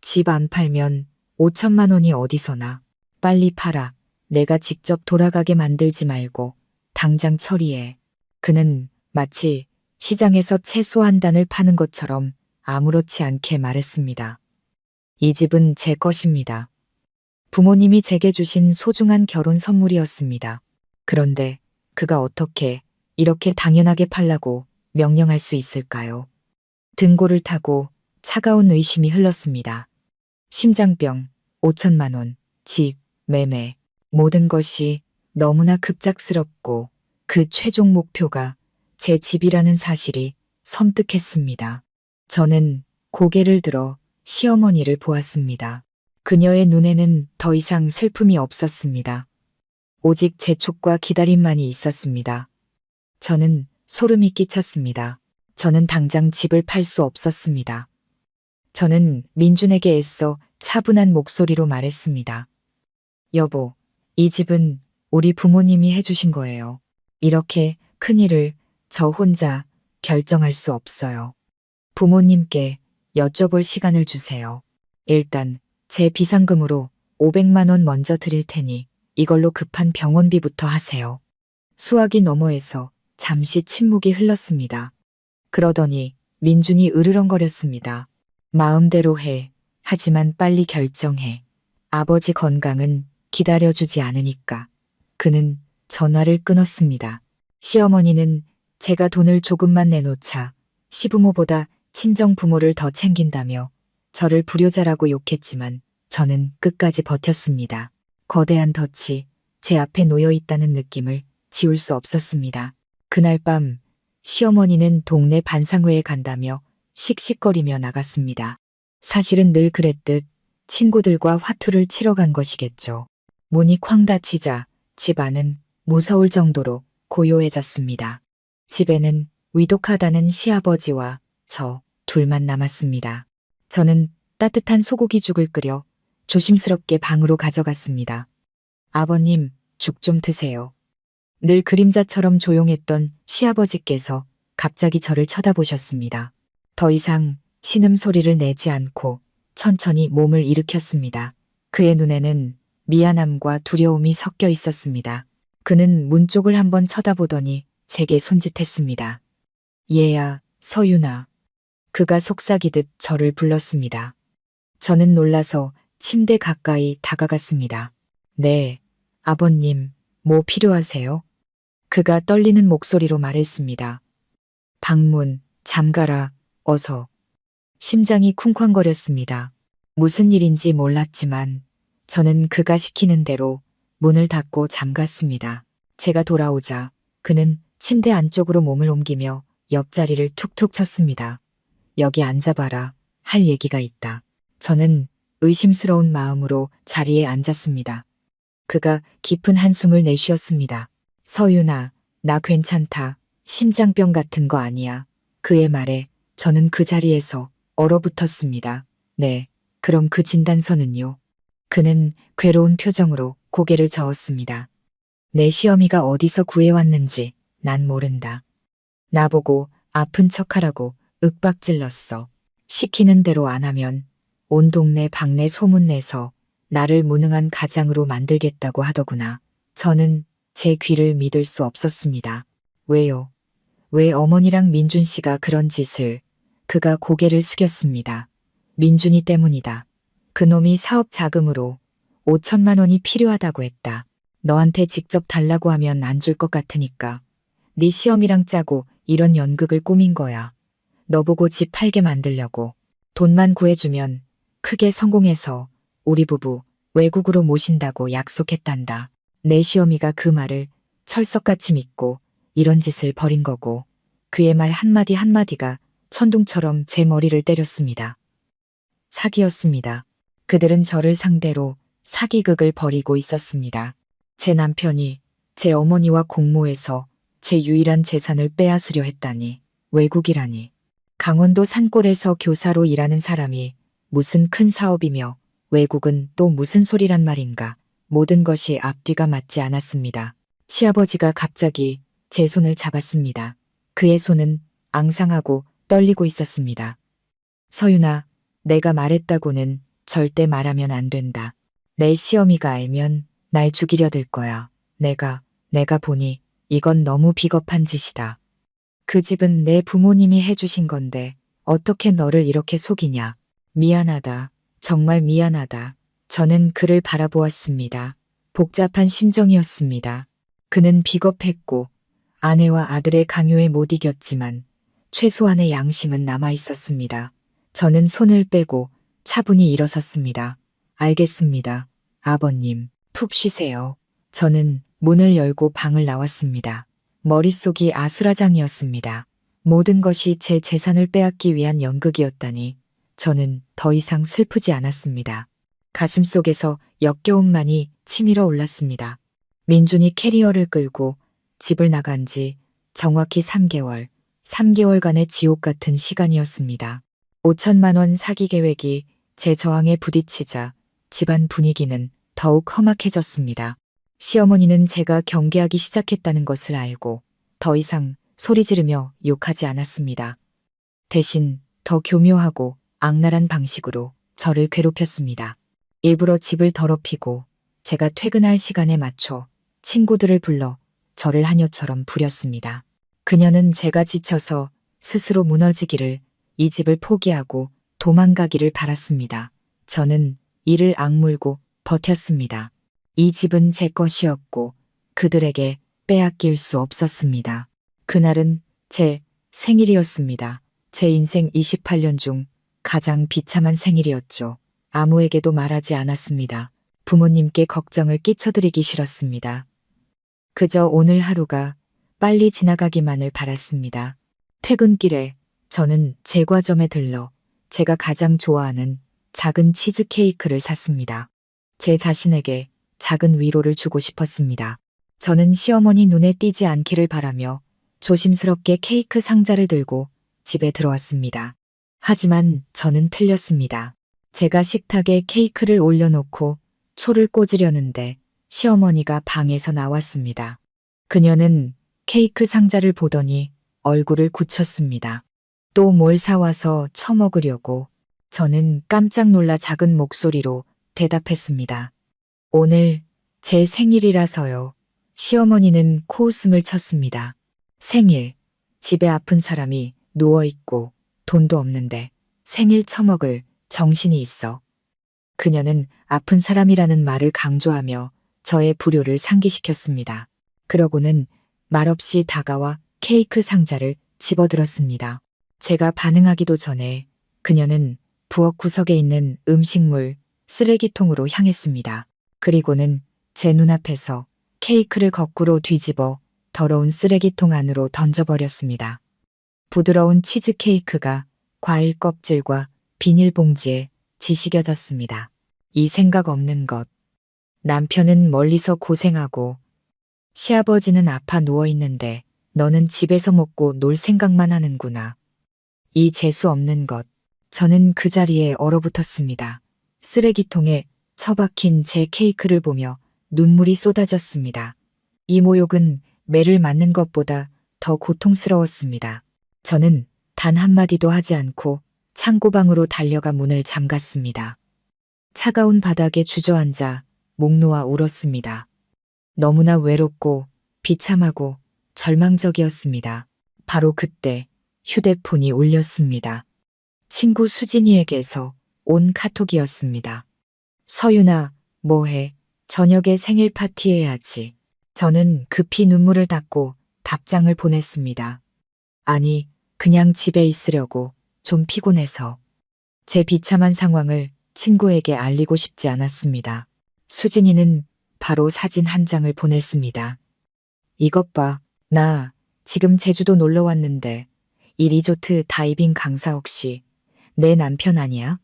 집 안 팔면 5천만 원이 어디서나. 빨리 팔아. 내가 직접 돌아가게 만들지 말고 당장 처리해. 그는 마치 시장에서 채소 한 단을 파는 것처럼 아무렇지 않게 말했습니다. 이 집은 제 것입니다. 부모님이 제게 주신 소중한 결혼 선물이었습니다. 그런데 그가 어떻게 이렇게 당연하게 팔라고 명령할 수 있을까요? 등골을 타고 차가운 의심이 흘렀습니다. 심장병, 5천만 원, 집, 매매, 모든 것이 너무나 급작스럽고 그 최종 목표가 제 집이라는 사실이 섬뜩했습니다. 저는 고개를 들어 시어머니를 보았습니다. 그녀의 눈에는 더 이상 슬픔이 없었습니다. 오직 재촉과 기다림만이 있었습니다. 저는 소름이 끼쳤습니다. 저는 당장 집을 팔 수 없었습니다. 저는 민준에게 애써 차분한 목소리로 말했습니다. 여보, 이 집은 우리 부모님이 해주신 거예요. 이렇게 큰일을 저 혼자 결정할 수 없어요. 부모님께 여쭤볼 시간을 주세요. 일단 제 비상금으로 500만 원 먼저 드릴 테니 이걸로 급한 병원비부터 하세요. 수화기 너머에서 잠시 침묵이 흘렀습니다. 그러더니 민준이 으르렁거렸습니다. 마음대로 해. 하지만 빨리 결정해. 아버지 건강은 기다려주지 않으니까. 그는 전화를 끊었습니다. 시어머니는 제가 돈을 조금만 내놓자 시부모보다 친정 부모를 더 챙긴다며 저를 불효자라고 욕했지만 저는 끝까지 버텼습니다. 거대한 덫이 제 앞에 놓여 있다는 느낌을 지울 수 없었습니다. 그날 밤 시어머니는 동네 반상회에 간다며 씩씩거리며 나갔습니다. 사실은 늘 그랬듯 친구들과 화투를 치러 간 것이겠죠. 문이 쾅 닫히자 집 안은 무서울 정도로 고요해졌습니다. 집에는 위독하다는 시아버지와 저 둘만 남았습니다. 저는 따뜻한 소고기죽을 끓여 조심스럽게 방으로 가져갔습니다. 아버님, 죽 좀 드세요. 늘 그림자처럼 조용했던 시아버지께서 갑자기 저를 쳐다보셨습니다. 더 이상 신음소리를 내지 않고 천천히 몸을 일으켰습니다. 그의 눈에는 미안함과 두려움이 섞여 있었습니다. 그는 문 쪽을 한번 쳐다보더니 제게 손짓했습니다. 얘야, 서윤아. 그가 속삭이듯 저를 불렀습니다. 저는 놀라서 침대 가까이 다가갔습니다. 네, 아버님, 뭐 필요하세요? 그가 떨리는 목소리로 말했습니다. 방문, 잠가라, 어서. 심장이 쿵쾅거렸습니다. 무슨 일인지 몰랐지만 저는 그가 시키는 대로 문을 닫고 잠갔습니다. 제가 돌아오자 그는 침대 안쪽으로 몸을 옮기며 옆자리를 툭툭 쳤습니다. 여기 앉아봐라. 할 얘기가 있다. 저는 의심스러운 마음으로 자리에 앉았습니다. 그가 깊은 한숨을 내쉬었습니다. 서윤아, 나 괜찮다. 심장병 같은 거 아니야. 그의 말에 저는 그 자리에서 얼어붙었습니다. 네, 그럼 그 진단서는요? 그는 괴로운 표정으로 고개를 저었습니다. 내 시어미가 어디서 구해왔는지 난 모른다. 나보고 아픈 척하라고 윽박질렀어. 시키는 대로 안 하면 온 동네 방내 소문내서 나를 무능한 가장으로 만들겠다고 하더구나. 저는 제 귀를 믿을 수 없었습니다. 왜요? 왜 어머니랑 민준 씨가 그런 짓을? 그가 고개를 숙였습니다. 민준이 때문이다. 그놈이 사업 자금으로 5천만 원이 필요하다고 했다. 너한테 직접 달라고 하면 안 줄 것 같으니까. 네 시험이랑 짜고 이런 연극을 꾸민 거야. 너 보고 집 팔게 만들려고. 돈만 구해주면 크게 성공해서 우리 부부 외국으로 모신다고 약속했단다. 내 시어미가 그 말을 철석같이 믿고 이런 짓을 벌인 거고 그의 말 한마디 한마디가 천둥처럼 제 머리를 때렸습니다. 사기였습니다. 그들은 저를 상대로 사기극을 벌이고 있었습니다. 제 남편이 제 어머니와 공모해서 제 유일한 재산을 빼앗으려 했다니. 외국이라니. 강원도 산골에서 교사로 일하는 사람이 무슨 큰 사업이며 외국은 또 무슨 소리란 말인가. 모든 것이 앞뒤가 맞지 않았습니다. 시아버지가 갑자기 제 손을 잡았습니다. 그의 손은 앙상하고 떨리고 있었습니다. 서윤아, 내가 말했다고는 절대 말하면 안 된다. 내 시어미가 알면 날 죽이려 들 거야. 내가 보니 이건 너무 비겁한 짓이다. 그 집은 내 부모님이 해주신 건데 어떻게 너를 이렇게 속이냐. 미안하다. 정말 미안하다. 저는 그를 바라보았습니다. 복잡한 심정이었습니다. 그는 비겁했고 아내와 아들의 강요에 못 이겼지만 최소한의 양심은 남아 있었습니다. 저는 손을 빼고 차분히 일어섰습니다. 알겠습니다. 아버님, 푹 쉬세요. 저는 문을 열고 방을 나왔습니다. 머릿속이 아수라장이었습니다. 모든 것이 제 재산을 빼앗기 위한 연극이었다니 저는 더 이상 슬프지 않았습니다. 가슴속에서 역겨움만이 치밀어 올랐습니다. 민준이 캐리어를 끌고 집을 나간 지 정확히 3개월간의 지옥 같은 시간이었습니다. 5천만 원 사기 계획이 제 저항에 부딪히자 집안 분위기는 더욱 험악해졌습니다. 시어머니는 제가 경계하기 시작했다는 것을 알고 더 이상 소리 지르며 욕하지 않았습니다. 대신 더 교묘하고 악랄한 방식으로 저를 괴롭혔습니다. 일부러 집을 더럽히고 제가 퇴근할 시간에 맞춰 친구들을 불러 저를 하녀처럼 부렸습니다. 그녀는 제가 지쳐서 스스로 무너지기를, 이 집을 포기하고 도망가기를 바랐습니다. 저는 이를 악물고 버텼습니다. 이 집은 제 것이었고 그들에게 빼앗길 수 없었습니다. 그날은 제 생일이었습니다. 제 인생 28년 중 가장 비참한 생일이었죠. 아무에게도 말하지 않았습니다. 부모님께 걱정을 끼쳐드리기 싫었습니다. 그저 오늘 하루가 빨리 지나가기만을 바랐습니다. 퇴근길에 저는 제과점에 들러 제가 가장 좋아하는 작은 치즈케이크를 샀습니다. 제 자신에게 작은 위로를 주고 싶었습니다. 저는 시어머니 눈에 띄지 않기를 바라며 조심스럽게 케이크 상자를 들고 집에 들어왔습니다. 하지만 저는 틀렸습니다. 제가 식탁에 케이크를 올려놓고 초를 꽂으려는데 시어머니가 방에서 나왔습니다. 그녀는 케이크 상자를 보더니 얼굴을 굳혔습니다. 또 뭘 사와서 처먹으려고. 저는 깜짝 놀라 작은 목소리로 대답했습니다. 오늘 제 생일이라서요. 시어머니는 코웃음을 쳤습니다. 생일, 집에 아픈 사람이 누워있고 돈도 없는데 생일 처먹을 정신이 있어. 그녀는 아픈 사람이라는 말을 강조하며 저의 불효를 상기시켰습니다. 그러고는 말없이 다가와 케이크 상자를 집어들었습니다. 제가 반응하기도 전에 그녀는 부엌 구석에 있는 음식물 쓰레기통으로 향했습니다. 그리고는 제 눈앞에서 케이크를 거꾸로 뒤집어 더러운 쓰레기통 안으로 던져버렸습니다. 부드러운 치즈케이크가 과일 껍질과 비닐봉지에 지식여졌습니다. 이 생각 없는 것. 남편은 멀리서 고생하고 시아버지는 아파 누워있는데 너는 집에서 먹고 놀 생각만 하는구나. 이 재수 없는 것. 저는 그 자리에 얼어붙었습니다. 쓰레기통에 처박힌 제 케이크를 보며 눈물이 쏟아졌습니다. 이 모욕은 매를 맞는 것보다 더 고통스러웠습니다. 저는 단 한마디도 하지 않고 창고방으로 달려가 문을 잠갔습니다. 차가운 바닥에 주저앉아 목 놓아 울었습니다. 너무나 외롭고 비참하고 절망적이었습니다. 바로 그때 휴대폰이 울렸습니다. 친구 수진이에게서 온 카톡이었습니다. 서윤아, 뭐해? 저녁에 생일 파티 해야지. 저는 급히 눈물을 닦고 답장을 보냈습니다. 아니, 그냥 집에 있으려고. 좀 피곤해서. 제 비참한 상황을 친구에게 알리고 싶지 않았습니다. 수진이는 바로 사진 한 장을 보냈습니다. 이것 봐. 나 지금 제주도 놀러 왔는데 이 리조트 다이빙 강사 혹시 내 남편 아니야?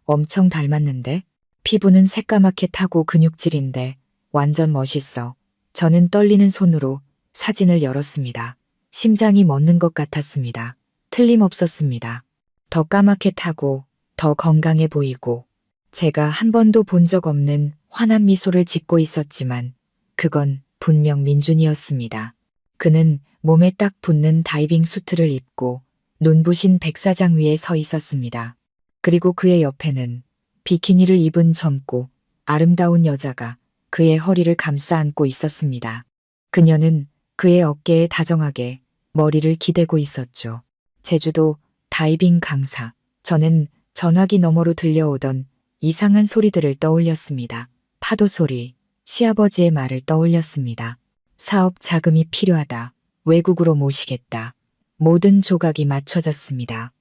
엄청 닮았는데? 피부는 새까맣게 타고 근육질인데 완전 멋있어. 저는 떨리는 손으로 사진을 열었습니다. 심장이 멎는 것 같았습니다. 틀림없었습니다. 더 까맣게 타고 더 건강해 보이고 제가 한 번도 본 적 없는 환한 미소를 짓고 있었지만 그건 분명 민준이었습니다. 그는 몸에 딱 붙는 다이빙 수트를 입고 눈부신 백사장 위에 서 있었습니다. 그리고 그의 옆에는 비키니를 입은 젊고 아름다운 여자가 그의 허리를 감싸 안고 있었습니다. 그녀는 그의 어깨에 다정하게 머리를 기대고 있었죠. 제주도 다이빙 강사. 저는 전화기 너머로 들려오던 이상한 소리들을 떠올렸습니다. 파도 소리, 시아버지의 말을 떠올렸습니다. 사업 자금이 필요하다. 외국으로 모시겠다. 모든 조각이 맞춰졌습니다.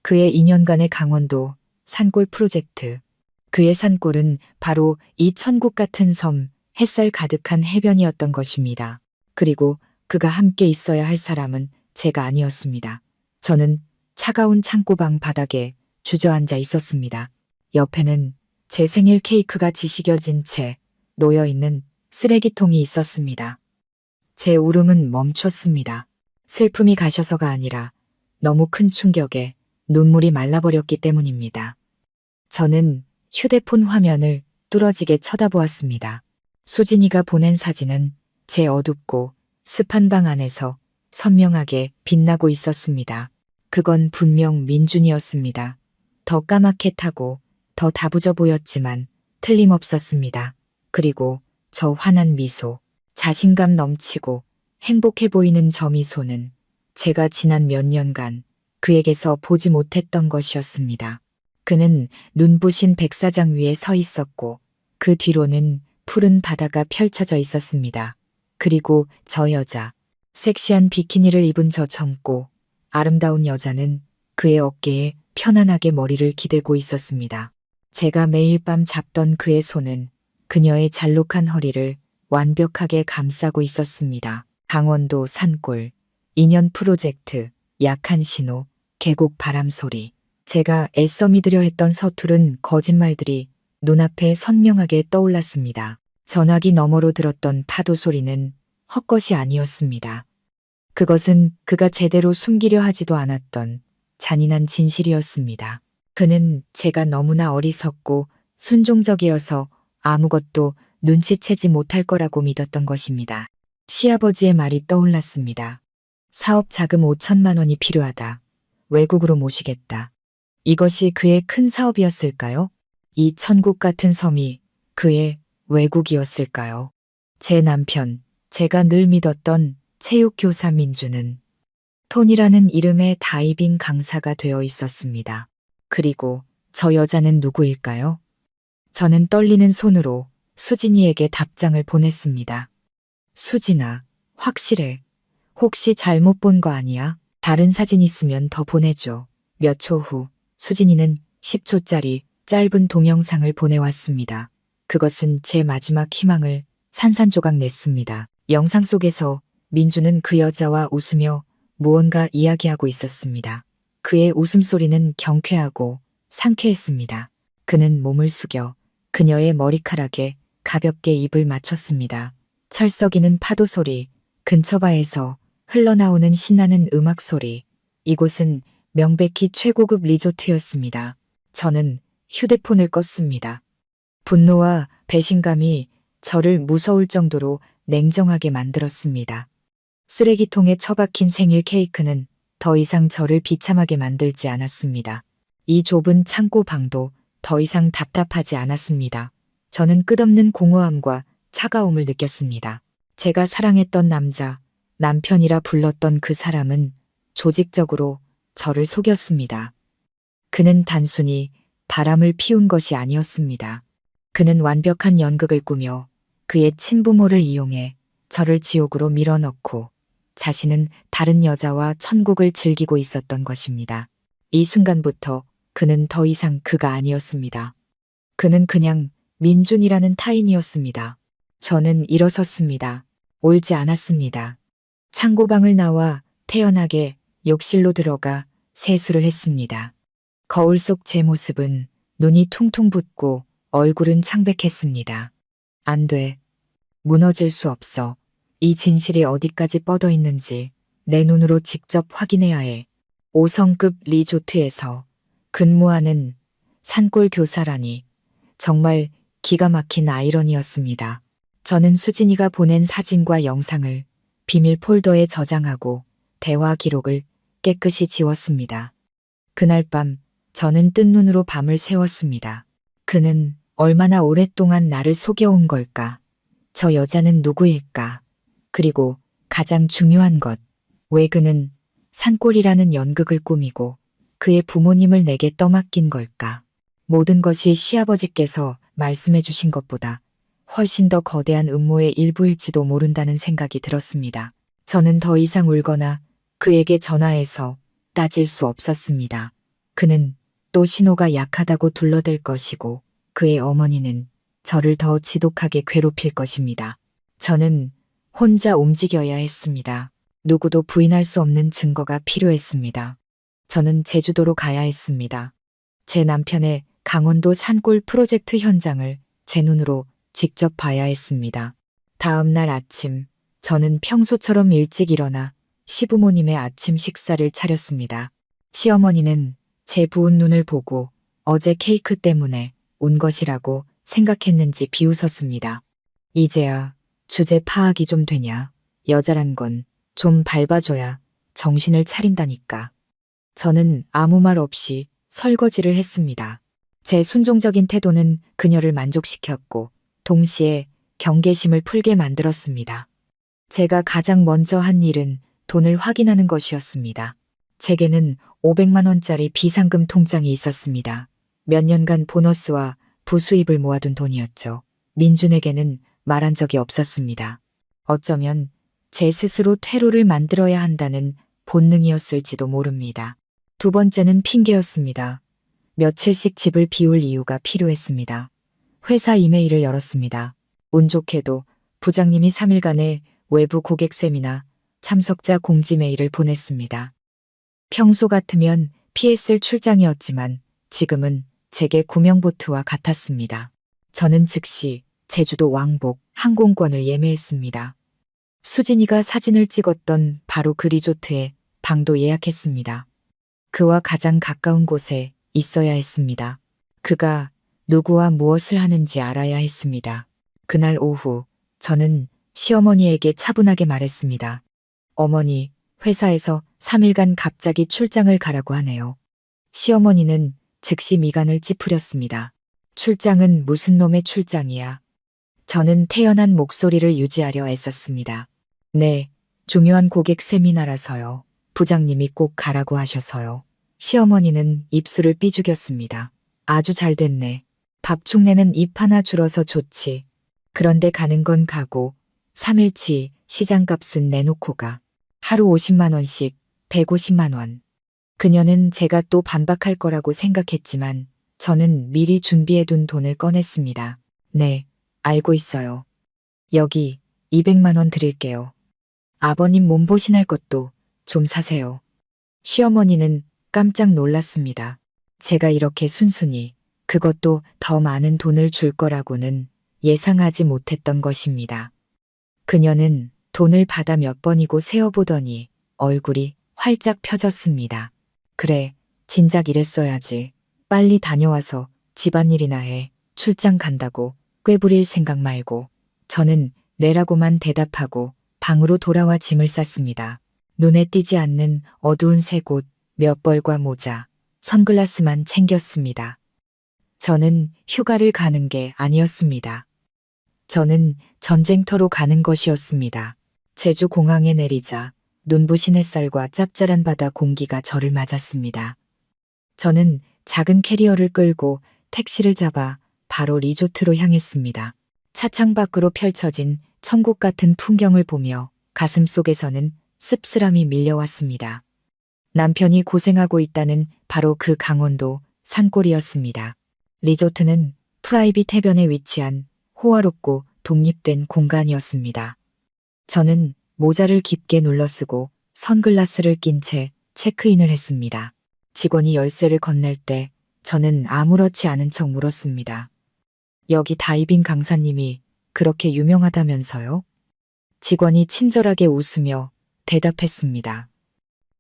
그의 2년간의 강원도 산골 프로젝트. 그의 산골은 바로 이 천국 같은 섬, 햇살 가득한 해변이었던 것입니다. 그리고 그가 함께 있어야 할 사람은 제가 아니었습니다. 저는 차가운 창고방 바닥에 주저앉아 있었습니다. 옆에는 제 생일 케이크가 지식여진 채 놓여있는 쓰레기통이 있었습니다. 제 울음은 멈췄습니다. 슬픔이 가셔서가 아니라 너무 큰 충격에 눈물이 말라버렸기 때문입니다. 저는 휴대폰 화면을 뚫어지게 쳐다보았습니다. 수진이가 보낸 사진은 제 어둡고 습한 방 안에서 선명하게 빛나고 있었습니다. 그건 분명 민준이었습니다. 더 까맣게 타고 더 다부져 보였지만 틀림없었습니다. 그리고 저 환한 미소, 자신감 넘치고 행복해 보이는 저 미소는 제가 지난 몇 년간 그에게서 보지 못했던 것이었습니다. 그는 눈부신 백사장 위에 서 있었고 그 뒤로는 푸른 바다가 펼쳐져 있었습니다. 그리고 저 여자, 섹시한 비키니를 입은 저 젊고 아름다운 여자는 그의 어깨에 편안하게 머리를 기대고 있었습니다. 제가 매일 밤 잡던 그의 손은 그녀의 잘록한 허리를 완벽하게 감싸고 있었습니다. 강원도 산골, 2년 프로젝트, 약한 신호, 계곡 바람 소리. 제가 애써 믿으려 했던 서투른 거짓말들이 눈앞에 선명하게 떠올랐습니다. 전화기 너머로 들었던 파도 소리는 헛것이 아니었습니다. 그것은 그가 제대로 숨기려 하지도 않았던 잔인한 진실이었습니다. 그는 제가 너무나 어리석고 순종적이어서 아무것도 눈치채지 못할 거라고 믿었던 것입니다. 시아버지의 말이 떠올랐습니다. 사업 자금 5천만 원이 필요하다. 외국으로 모시겠다. 이것이 그의 큰 사업이었을까요? 이 천국 같은 섬이 그의 외국이었을까요? 제 남편, 제가 늘 믿었던 체육교사 민주는 톤이라는 이름의 다이빙 강사가 되어 있었습니다. 그리고 저 여자는 누구일까요? 저는 떨리는 손으로 수진이에게 답장을 보냈습니다. 수진아, 확실해. 혹시 잘못 본 거 아니야? 다른 사진 있으면 더 보내줘. 몇 초 후 수진이는 10초짜리 짧은 동영상을 보내왔습니다. 그것은 제 마지막 희망을 산산조각 냈습니다. 영상 속에서 민주는 그 여자와 웃으며 무언가 이야기하고 있었습니다. 그의 웃음소리는 경쾌하고 상쾌했습니다. 그는 몸을 숙여 그녀의 머리카락에 가볍게 입을 맞췄습니다. 철썩이는 파도 소리, 근처 바에서 흘러나오는 신나는 음악 소리. 이곳은 명백히 최고급 리조트였습니다. 저는 휴대폰을 껐습니다. 분노와 배신감이 저를 무서울 정도로 냉정하게 만들었습니다. 쓰레기통에 처박힌 생일 케이크는 더 이상 저를 비참하게 만들지 않았습니다. 이 좁은 창고 방도 더 이상 답답하지 않았습니다. 저는 끝없는 공허함과 차가움을 느꼈습니다. 제가 사랑했던 남자, 남편이라 불렀던 그 사람은 조직적으로 저를 속였습니다. 그는 단순히 바람을 피운 것이 아니었습니다. 그는 완벽한 연극을 꾸며 그의 친부모를 이용해 저를 지옥으로 밀어넣고 자신은 다른 여자와 천국을 즐기고 있었던 것입니다. 이 순간부터 그는 더 이상 그가 아니었습니다. 그는 그냥 민준이라는 타인이었습니다. 저는 일어섰습니다. 울지 않았습니다. 창고방을 나와 태연하게 욕실로 들어가 세수를 했습니다. 거울 속 제 모습은 눈이 퉁퉁 붓고 얼굴은 창백했습니다. 안 돼. 무너질 수 없어. 이 진실이 어디까지 뻗어 있는지 내 눈으로 직접 확인해야 해. 5성급 리조트에서 근무하는 산골 교사라니 정말 기가 막힌 아이러니였습니다. 저는 수진이가 보낸 사진과 영상을 비밀 폴더에 저장하고 대화 기록을 깨끗이 지웠습니다. 그날 밤 저는 뜬 눈으로 밤을 새웠습니다. 그는 얼마나 오랫동안 나를 속여온 걸까? 저 여자는 누구일까? 그리고 가장 중요한 것, 왜 그는 산골이라는 연극을 꾸미고 그의 부모님을 내게 떠맡긴 걸까? 모든 것이 시아버지께서 말씀해 주신 것보다 훨씬 더 거대한 음모의 일부일지도 모른다는 생각이 들었습니다. 저는 더 이상 울거나 그에게 전화해서 따질 수 없었습니다. 그는 또 신호가 약하다고 둘러댈 것이고 그의 어머니는 저를 더 지독하게 괴롭힐 것입니다. 저는 혼자 움직여야 했습니다. 누구도 부인할 수 없는 증거가 필요했습니다. 저는 제주도로 가야 했습니다. 제 남편의 강원도 산골 프로젝트 현장을 제 눈으로 직접 봐야 했습니다. 다음 날 아침, 저는 평소처럼 일찍 일어나 시부모님의 아침 식사를 차렸습니다. 시어머니는 제 부은 눈을 보고 어제 케이크 때문에 운 것이라고 생각했는지 비웃었습니다. 이제야 주제 파악이 좀 되냐. 여자란 건 좀 밟아줘야 정신을 차린다니까. 저는 아무 말 없이 설거지를 했습니다. 제 순종적인 태도는 그녀를 만족시켰고 동시에 경계심을 풀게 만들었습니다. 제가 가장 먼저 한 일은 돈을 확인하는 것이었습니다. 제게는 500만 원짜리 비상금 통장이 있었습니다. 몇 년간 보너스와 부수입을 모아둔 돈이었죠. 민준에게는 말한 적이 없었습니다. 어쩌면 제 스스로 퇴로를 만들어야 한다는 본능이었을지도 모릅니다. 두 번째는 핑계였습니다. 며칠씩 집을 비울 이유가 필요했습니다. 회사 이메일을 열었습니다. 운 좋게도 부장님이 3일간의 외부 고객 세미나 참석자 공지 메일을 보냈습니다. 평소 같으면 피했을 출장이었지만 지금은 제게 구명보트와 같았습니다. 저는 즉시 제주도 왕복 항공권을 예매했습니다. 수진이가 사진을 찍었던 바로 그 리조트에 방도 예약했습니다. 그와 가장 가까운 곳에 있어야 했습니다. 그가 누구와 무엇을 하는지 알아야 했습니다. 그날 오후 저는 시어머니에게 차분하게 말했습니다. 어머니, 회사에서 3일간 갑자기 출장을 가라고 하네요. 시어머니는 즉시 미간을 찌푸렸습니다. 출장은 무슨 놈의 출장이야. 저는 태연한 목소리를 유지하려 애썼습니다. 네, 중요한 고객 세미나라서요. 부장님이 꼭 가라고 하셔서요. 시어머니는 입술을 삐죽였습니다. 아주 잘 됐네. 밥축내는 입 하나 줄어서 좋지. 그런데 가는 건 가고 3일치 시장값은 내놓고 가. 하루 50만 원씩 150만 원. 그녀는 제가 또 반박할 거라고 생각했지만 저는 미리 준비해둔 돈을 꺼냈습니다. 네, 알고 있어요. 여기 200만 원 드릴게요. 아버님 몸보신할 것도 좀 사세요. 시어머니는 깜짝 놀랐습니다. 제가 이렇게 순순히 그것도 더 많은 돈을 줄 거라고는 예상하지 못했던 것입니다. 그녀는 돈을 받아 몇 번이고 세어보더니 얼굴이 활짝 펴졌습니다. 그래, 진작 이랬어야지. 빨리 다녀와서 집안일이나 해. 출장 간다고 꾀부릴 생각 말고. 저는 네라고만 대답하고 방으로 돌아와 짐을 쌌습니다. 눈에 띄지 않는 어두운 색 옷, 몇 벌과 모자, 선글라스만 챙겼습니다. 저는 휴가를 가는 게 아니었습니다. 저는 전쟁터로 가는 것이었습니다. 제주 공항에 내리자 눈부신 햇살과 짭짤한 바다 공기가 저를 맞았습니다. 저는 작은 캐리어를 끌고 택시를 잡아 바로 리조트로 향했습니다. 차창 밖으로 펼쳐진 천국 같은 풍경을 보며 가슴속에서는 씁쓸함이 밀려왔습니다. 남편이 고생하고 있다는 바로 그 강원도 산골이었습니다. 리조트는 프라이빗 해변에 위치한 호화롭고 독립된 공간이었습니다. 저는 모자를 깊게 눌러쓰고 선글라스를 낀 채 체크인을 했습니다. 직원이 열쇠를 건넬 때 저는 아무렇지 않은 척 물었습니다. 여기 다이빙 강사님이 그렇게 유명하다면서요? 직원이 친절하게 웃으며 대답했습니다.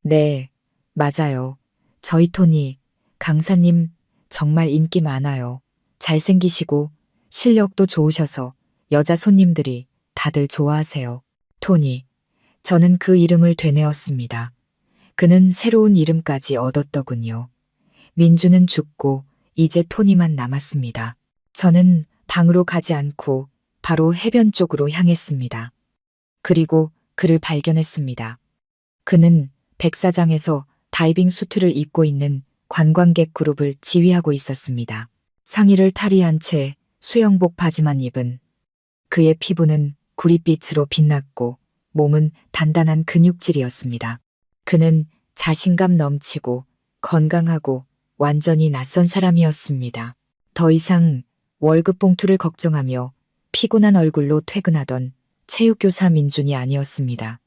네, 맞아요. 저희 토니 강사님 정말 인기 많아요. 잘생기시고 실력도 좋으셔서 여자 손님들이 다들 좋아하세요. 토니. 저는 그 이름을 되뇌었습니다. 그는 새로운 이름까지 얻었더군요. 민주는 죽고 이제 토니만 남았습니다. 저는 방으로 가지 않고 바로 해변 쪽으로 향했습니다. 그리고 그를 발견했습니다. 그는 백사장에서 다이빙 수트를 입고 있는 관광객 그룹을 지휘하고 있었습니다. 상의를 탈의한 채 수영복 바지만 입은 그의 피부는 구릿빛으로 빛났고 몸은 단단한 근육질이었습니다. 그는 자신감 넘치고 건강하고 완전히 낯선 사람이었습니다. 더 이상 월급 봉투를 걱정하며 피곤한 얼굴로 퇴근하던 체육교사 민준이 아니었습니다.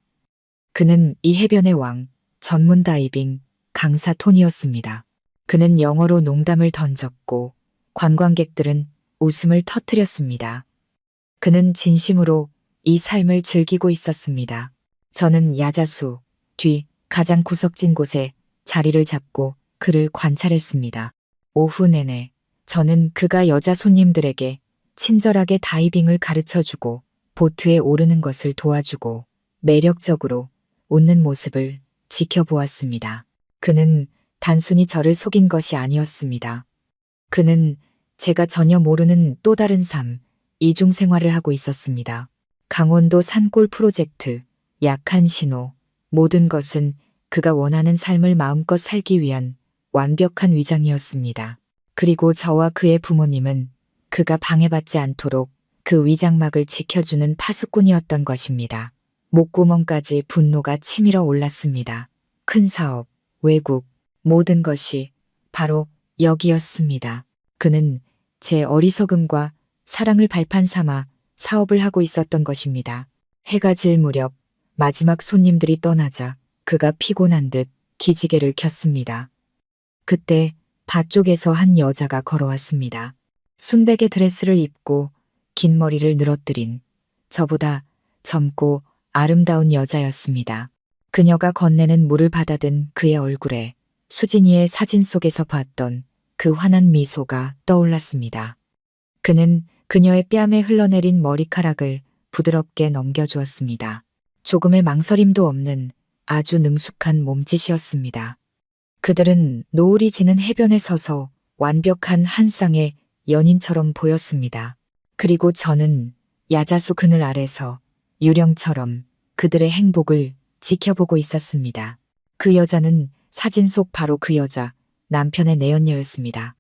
그는 이 해변의 왕, 전문 다이빙 강사 톤이었습니다. 그는 영어로 농담을 던졌고 관광객들은 웃음을 터뜨렸습니다. 그는 진심으로 이 삶을 즐기고 있었습니다. 저는 야자수 뒤 가장 구석진 곳에 자리를 잡고 그를 관찰했습니다. 오후 내내 저는 그가 여자 손님들에게 친절하게 다이빙을 가르쳐주고 보트에 오르는 것을 도와주고 매력적으로 웃는 모습을 지켜보았습니다. 그는 단순히 저를 속인 것이 아니었습니다. 그는 제가 전혀 모르는 또 다른 삶, 이중 생활을 하고 있었습니다. 강원도 산골 프로젝트, 약한 신호, 모든 것은 그가 원하는 삶을 마음껏 살기 위한 완벽한 위장이었습니다. 그리고 저와 그의 부모님은 그가 방해받지 않도록 그 위장막을 지켜주는 파수꾼이었던 것입니다. 목구멍까지 분노가 치밀어 올랐습니다. 큰 사업, 외국, 모든 것이 바로 여기였습니다. 그는 제 어리석음과 사랑을 발판 삼아 사업을 하고 있었던 것입니다. 해가 질 무렵 마지막 손님들이 떠나자 그가 피곤한 듯 기지개를 켰습니다. 그때 밭쪽에서 한 여자가 걸어왔습니다. 순백의 드레스를 입고 긴 머리를 늘어뜨린 저보다 젊고 아름다운 여자였습니다. 그녀가 건네는 물을 받아든 그의 얼굴에 수진이의 사진 속에서 봤던 그 환한 미소가 떠올랐습니다. 그는 그녀의 뺨에 흘러내린 머리카락을 부드럽게 넘겨주었습니다. 조금의 망설임도 없는 아주 능숙한 몸짓이었습니다. 그들은 노을이 지는 해변에 서서 완벽한 한 쌍의 연인처럼 보였습니다. 그리고 저는 야자수 그늘 아래서 유령처럼 그들의 행복을 지켜보고 있었습니다. 그 여자는 사진 속 바로 그 여자, 남편의 내연녀였습니다.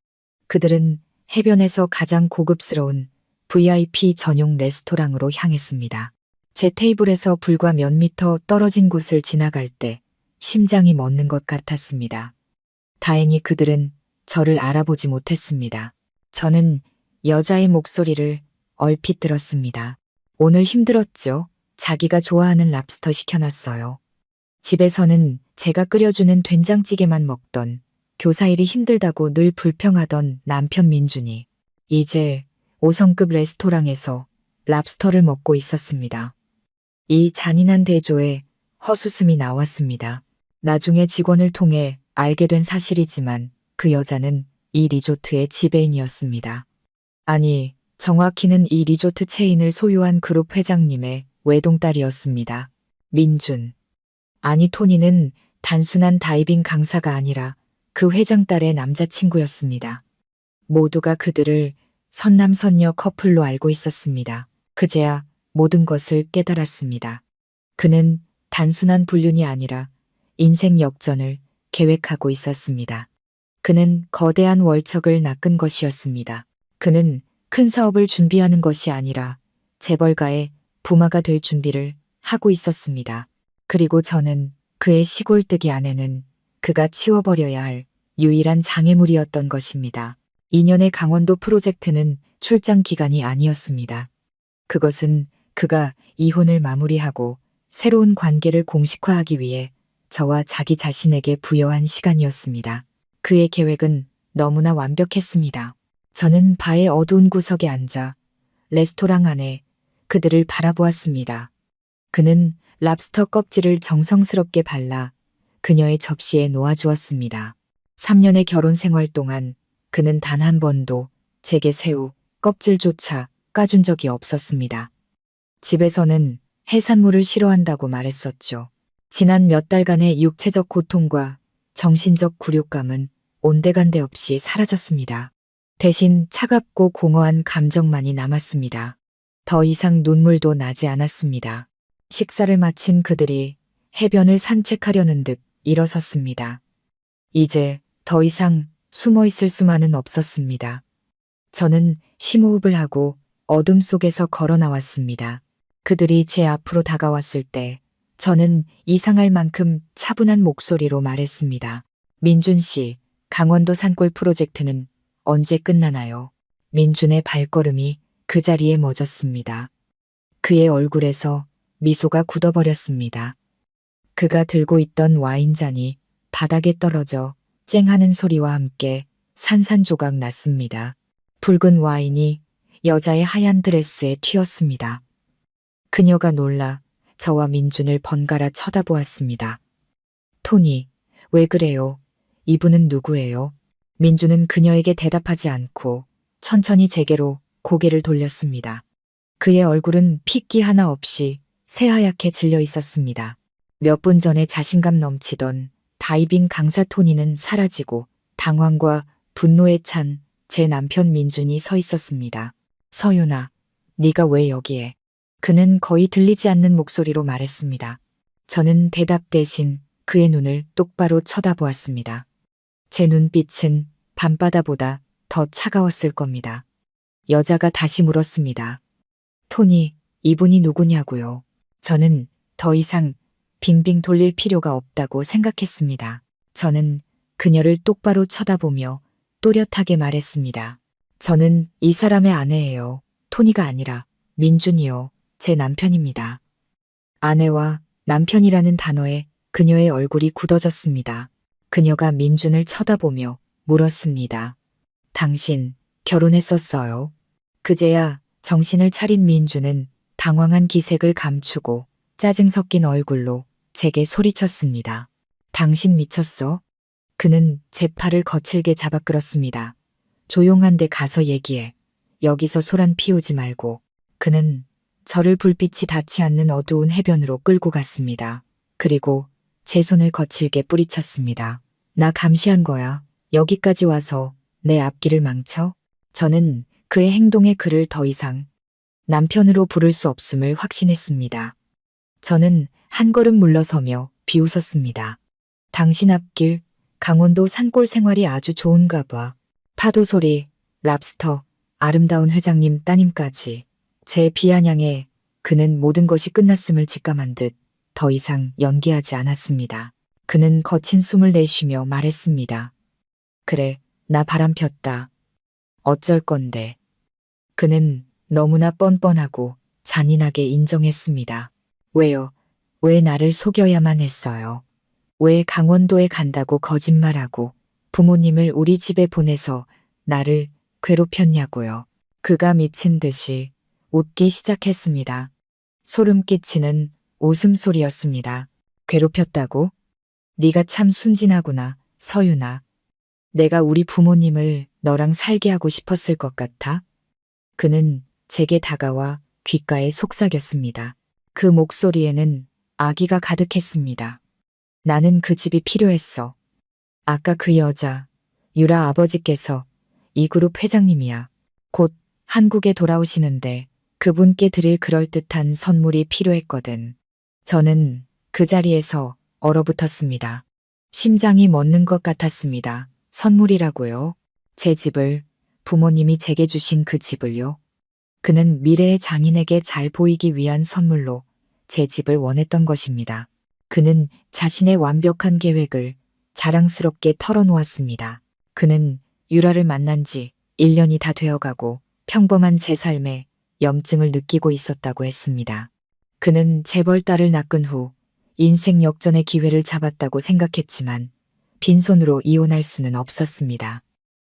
그들은 해변에서 가장 고급스러운 VIP 전용 레스토랑으로 향했습니다. 제 테이블에서 불과 몇 미터 떨어진 곳을 지나갈 때 심장이 멎는 것 같았습니다. 다행히 그들은 저를 알아보지 못했습니다. 저는 여자의 목소리를 얼핏 들었습니다. 오늘 힘들었죠? 자기가 좋아하는 랍스터 시켜놨어요. 집에서는 제가 끓여주는 된장찌개만 먹던 교사 일이 힘들다고 늘 불평하던 남편 민준이 이제 5성급 레스토랑에서 랍스터를 먹고 있었습니다. 이 잔인한 대조에 헛웃음이 나왔습니다. 나중에 직원을 통해 알게 된 사실이지만 그 여자는 이 리조트의 지배인이었습니다. 아니, 정확히는 이 리조트 체인을 소유한 그룹 회장님의 외동딸이었습니다. 민준. 아니, 토니는 단순한 다이빙 강사가 아니라 그 회장 딸의 남자친구였습니다. 모두가 그들을 선남선녀 커플로 알고 있었습니다. 그제야 모든 것을 깨달았습니다. 그는 단순한 불륜이 아니라 인생 역전을 계획하고 있었습니다. 그는 거대한 월척을 낚은 것이었습니다. 그는 큰 사업을 준비하는 것이 아니라 재벌가의 부마가 될 준비를 하고 있었습니다. 그리고 저는 그의 시골뜨기 아내는 그가 치워버려야 할 유일한 장애물이었던 것입니다. 2년의 강원도 프로젝트는 출장 기간이 아니었습니다. 그것은 그가 이혼을 마무리하고 새로운 관계를 공식화하기 위해 저와 자기 자신에게 부여한 시간이었습니다. 그의 계획은 너무나 완벽했습니다. 저는 바의 어두운 구석에 앉아 레스토랑 안에 그들을 바라보았습니다. 그는 랍스터 껍질을 정성스럽게 발라 그녀의 접시에 놓아주었습니다. 3년의 결혼 생활 동안 그는 단 한 번도 제게 새우 껍질조차 까준 적이 없었습니다. 집에서는 해산물을 싫어한다고 말했었죠. 지난 몇 달간의 육체적 고통과 정신적 굴욕감은 온데간데 없이 사라졌습니다. 대신 차갑고 공허한 감정만이 남았습니다. 더 이상 눈물도 나지 않았습니다. 식사를 마친 그들이 해변을 산책하려는 듯 일어섰습니다. 이제 더 이상 숨어 있을 수만은 없었습니다. 저는 심호흡을 하고 어둠 속에서 걸어 나왔습니다. 그들이 제 앞으로 다가왔을 때 저는 이상할 만큼 차분한 목소리로 말했습니다. 민준 씨, 강원도 산골 프로젝트는 언제 끝나나요? 민준의 발걸음이 그 자리에 멎었습니다. 그의 얼굴에서 미소가 굳어버렸습니다. 그가 들고 있던 와인잔이 바닥에 떨어져 쨍하는 소리와 함께 산산조각 났습니다. 붉은 와인이 여자의 하얀 드레스에 튀었습니다. 그녀가 놀라 저와 민준을 번갈아 쳐다보았습니다. 토니, 왜 그래요? 이분은 누구예요? 민준은 그녀에게 대답하지 않고 천천히 제게로 고개를 돌렸습니다. 그의 얼굴은 핏기 하나 없이 새하얗게 질려 있었습니다. 몇 분 전에 자신감 넘치던 다이빙 강사 토니는 사라지고 당황과 분노에 찬 제 남편 민준이 서 있었습니다. 서윤아, 네가 왜 여기에? 그는 거의 들리지 않는 목소리로 말했습니다. 저는 대답 대신 그의 눈을 똑바로 쳐다보았습니다. 제 눈빛은 밤바다보다 더 차가웠을 겁니다. 여자가 다시 물었습니다. 토니, 이분이 누구냐고요? 저는 더 이상 빙빙 돌릴 필요가 없다고 생각했습니다. 저는 그녀를 똑바로 쳐다보며 또렷하게 말했습니다. 저는 이 사람의 아내예요. 토니가 아니라 민준이요. 제 남편입니다. 아내와 남편이라는 단어에 그녀의 얼굴이 굳어졌습니다. 그녀가 민준을 쳐다보며 물었습니다. 당신 결혼했었어요? 그제야 정신을 차린 민준은 당황한 기색을 감추고 짜증 섞인 얼굴로 제게 소리쳤습니다. 당신 미쳤어? 그는 제 팔을 거칠게 잡아 끌었습니다. 조용한 데 가서 얘기해. 여기서 소란 피우지 말고. 그는 저를 불빛이 닿지 않는 어두운 해변으로 끌고 갔습니다. 그리고 제 손을 거칠게 뿌리쳤습니다. 나 감시한 거야. 여기까지 와서 내 앞길을 망쳐? 저는 그의 행동에 그를 더 이상 남편으로 부를 수 없음을 확신했습니다. 저는 한 걸음 물러서며 비웃었습니다. 당신 앞길, 강원도 산골 생활이 아주 좋은가 봐. 파도 소리, 랍스터, 아름다운 회장님 따님까지. 제 비아냥에 그는 모든 것이 끝났음을 직감한 듯 더 이상 연기하지 않았습니다. 그는 거친 숨을 내쉬며 말했습니다. 그래, 나 바람 폈다. 어쩔 건데. 그는 너무나 뻔뻔하고 잔인하게 인정했습니다. 왜요? 왜 나를 속여야만 했어요? 왜 강원도에 간다고 거짓말하고 부모님을 우리 집에 보내서 나를 괴롭혔냐고요. 그가 미친 듯이 웃기 시작했습니다. 소름 끼치는 웃음소리였습니다. 괴롭혔다고? 네가 참 순진하구나, 서윤아. 내가 우리 부모님을 너랑 살게 하고 싶었을 것 같아? 그는 제게 다가와 귓가에 속삭였습니다. 그 목소리에는 아기가 가득했습니다. 나는 그 집이 필요했어. 아까 그 여자, 유라 아버지께서 이 그룹 회장님이야. 곧 한국에 돌아오시는데 그분께 드릴 그럴듯한 선물이 필요했거든. 저는 그 자리에서 얼어붙었습니다. 심장이 멎는 것 같았습니다. 선물이라고요? 제 집을, 부모님이 제게 주신 그 집을요? 그는 미래의 장인에게 잘 보이기 위한 선물로 제 집을 원했던 것입니다. 그는 자신의 완벽한 계획을 자랑스럽게 털어놓았습니다. 그는 유라를 만난 지 1년이 다 되어가고 평범한 제 삶에 염증을 느끼고 있었다고 했습니다. 그는 재벌 딸을 낳은 후 인생 역전의 기회를 잡았다고 생각했지만 빈손으로 이혼할 수는 없었습니다.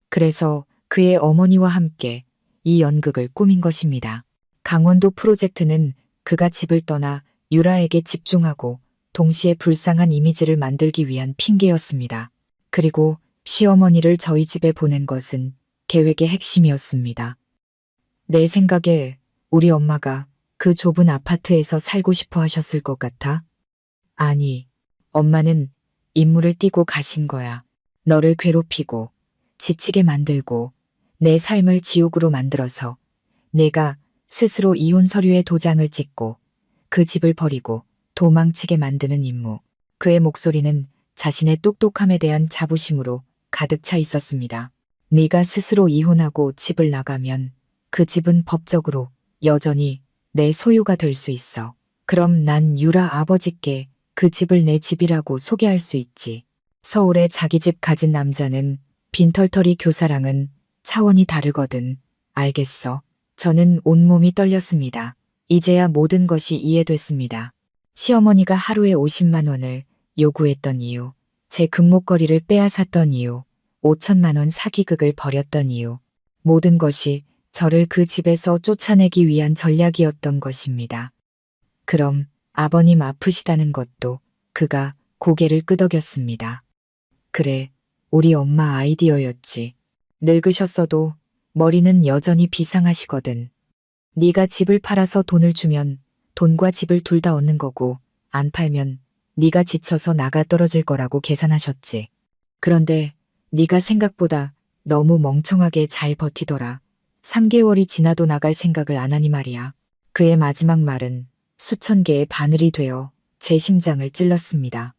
그래서 그의 어머니와 함께 이 연극을 꾸민 것입니다. 강원도 프로젝트는 그가 집을 떠나 유라에게 집중하고 동시에 불쌍한 이미지를 만들기 위한 핑계였습니다. 그리고 시어머니를 저희 집에 보낸 것은 계획의 핵심이었습니다. 내 생각에 우리 엄마가 그 좁은 아파트에서 살고 싶어 하셨을 것 같아. 아니, 엄마는 임무를 띠고 가신 거야. 너를 괴롭히고 지치게 만들고 내 삶을 지옥으로 만들어서 내가 스스로 이혼 서류에 도장을 찍고 그 집을 버리고 도망치게 만드는 임무. 그의 목소리는 자신의 똑똑함에 대한 자부심으로 가득 차 있었습니다. 네가 스스로 이혼하고 집을 나가면 그 집은 법적으로 여전히 내 소유가 될 수 있어. 그럼 난 유라 아버지께 그 집을 내 집이라고 소개할 수 있지. 서울에 자기 집 가진 남자는 빈털터리 교사랑은 차원이 다르거든. 알겠어. 저는 온몸이 떨렸습니다. 이제야 모든 것이 이해됐습니다. 시어머니가 하루에 50만 원을 요구했던 이유, 제 금목걸이를 빼앗았던 이유, 5천만 원 사기극을 벌였던 이유, 모든 것이 저를 그 집에서 쫓아내기 위한 전략이었던 것입니다. 그럼 아버님 아프시다는 것도 그가 고개를 끄덕였습니다. 그래, 우리 엄마 아이디어였지. 늙으셨어도 머리는 여전히 비상하시거든. 네가 집을 팔아서 돈을 주면 돈과 집을 둘 다 얻는 거고 안 팔면 네가 지쳐서 나가 떨어질 거라고 계산하셨지. 그런데 네가 생각보다 너무 멍청하게 잘 버티더라. 3개월이 지나도 나갈 생각을 안 하니 말이야. 그의 마지막 말은 수천 개의 바늘이 되어 제 심장을 찔렀습니다.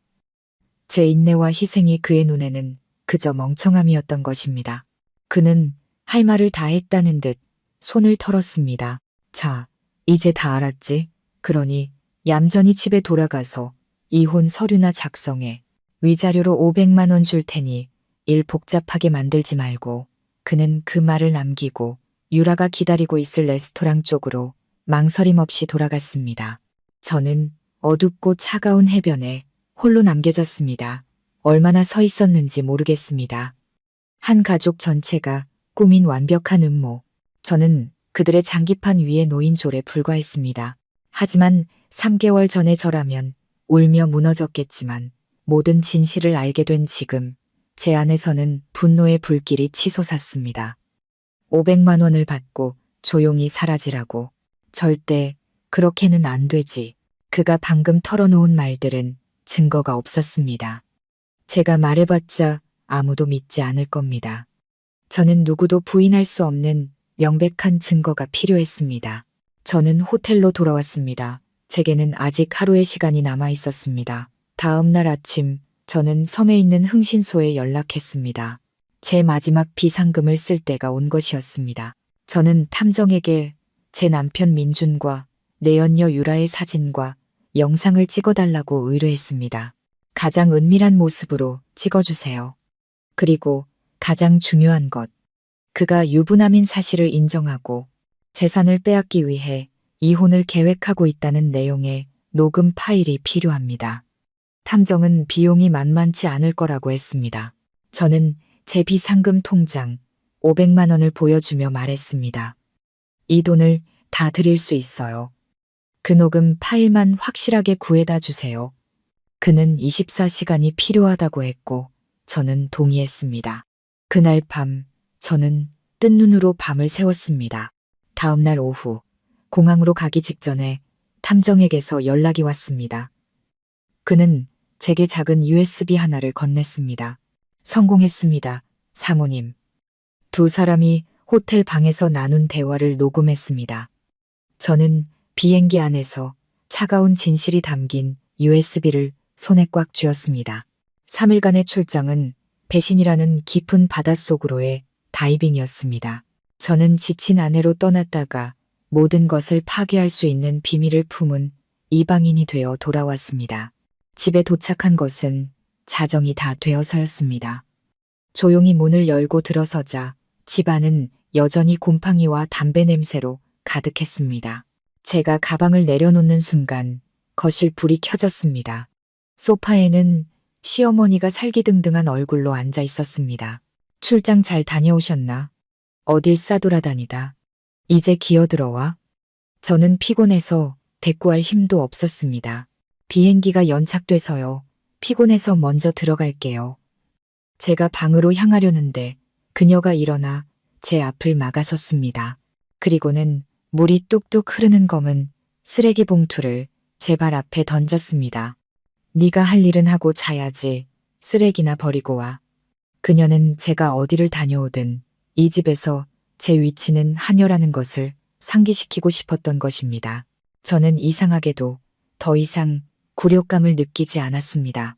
제 인내와 희생이 그의 눈에는 그저 멍청함이었던 것입니다. 그는 할 말을 다 했다는 듯 손을 털었습니다. 자, 이제 다 알았지? 그러니 얌전히 집에 돌아가서 이혼 서류나 작성해. 위자료로 500만 원 줄 테니 일 복잡하게 만들지 말고. 그는 그 말을 남기고 유라가 기다리고 있을 레스토랑 쪽으로 망설임 없이 돌아갔습니다. 저는 어둡고 차가운 해변에 홀로 남겨졌습니다. 얼마나 서 있었는지 모르겠습니다. 한 가족 전체가 꾸민 완벽한 음모. 저는 그들의 장기판 위에 놓인 졸에 불과했습니다. 하지만 3개월 전의 저라면 울며 무너졌겠지만 모든 진실을 알게 된 지금 제 안에서는 분노의 불길이 치솟았습니다. 500만 원을 받고 조용히 사라지라고. 절대 그렇게는 안 되지. 그가 방금 털어놓은 말들은 증거가 없었습니다. 제가 말해봤자 아무도 믿지 않을 겁니다. 저는 누구도 부인할 수 없는 명백한 증거가 필요했습니다. 저는 호텔로 돌아왔습니다. 제게는 아직 하루의 시간이 남아 있었습니다. 다음 날 아침 저는 섬에 있는 흥신소에 연락했습니다. 제 마지막 비상금을 쓸 때가 온 것이었습니다. 저는 탐정에게 제 남편 민준과 내연녀 유라의 사진과 영상을 찍어달라고 의뢰했습니다. 가장 은밀한 모습으로 찍어주세요. 그리고 가장 중요한 것, 그가 유부남인 사실을 인정하고 재산을 빼앗기 위해 이혼을 계획하고 있다는 내용의 녹음 파일이 필요합니다. 탐정은 비용이 만만치 않을 거라고 했습니다. 저는 제 비상금 통장 500만 원을 보여주며 말했습니다. 이 돈을 다 드릴 수 있어요. 그 녹음 파일만 확실하게 구해다 주세요. 그는 24시간이 필요하다고 했고 저는 동의했습니다. 그날 밤 저는 뜬 눈으로 밤을 새웠습니다. 다음 날 오후 공항으로 가기 직전에 탐정에게서 연락이 왔습니다. 그는 제게 작은 USB 하나를 건넸습니다. 성공했습니다, 사모님. 두 사람이 호텔 방에서 나눈 대화를 녹음했습니다. 저는 비행기 안에서 차가운 진실이 담긴 USB를 손에 꽉 쥐었습니다. 3일간의 출장은 배신이라는 깊은 바닷속으로의 다이빙이었습니다. 저는 지친 아내로 떠났다가 모든 것을 파괴할 수 있는 비밀을 품은 이방인이 되어 돌아왔습니다. 집에 도착한 것은 자정이 다 되어서였습니다. 조용히 문을 열고 들어서자 집안은 여전히 곰팡이와 담배 냄새로 가득했습니다. 제가 가방을 내려놓는 순간 거실 불이 켜졌습니다. 소파에는 시어머니가 살기등등한 얼굴로 앉아 있었습니다. 출장 잘 다녀오셨나? 어딜 싸돌아다니다. 이제 기어들어와? 저는 피곤해서 대꾸할 힘도 없었습니다. 비행기가 연착돼서요. 피곤해서 먼저 들어갈게요. 제가 방으로 향하려는데 그녀가 일어나 제 앞을 막아섰습니다. 그리고는 물이 뚝뚝 흐르는 검은 쓰레기 봉투를 제 발 앞에 던졌습니다. 네가 할 일은 하고 자야지. 쓰레기나 버리고 와. 그녀는 제가 어디를 다녀오든 이 집에서 제 위치는 하녀라는 것을 상기시키고 싶었던 것입니다. 저는 이상하게도 더 이상 굴욕감을 느끼지 않았습니다.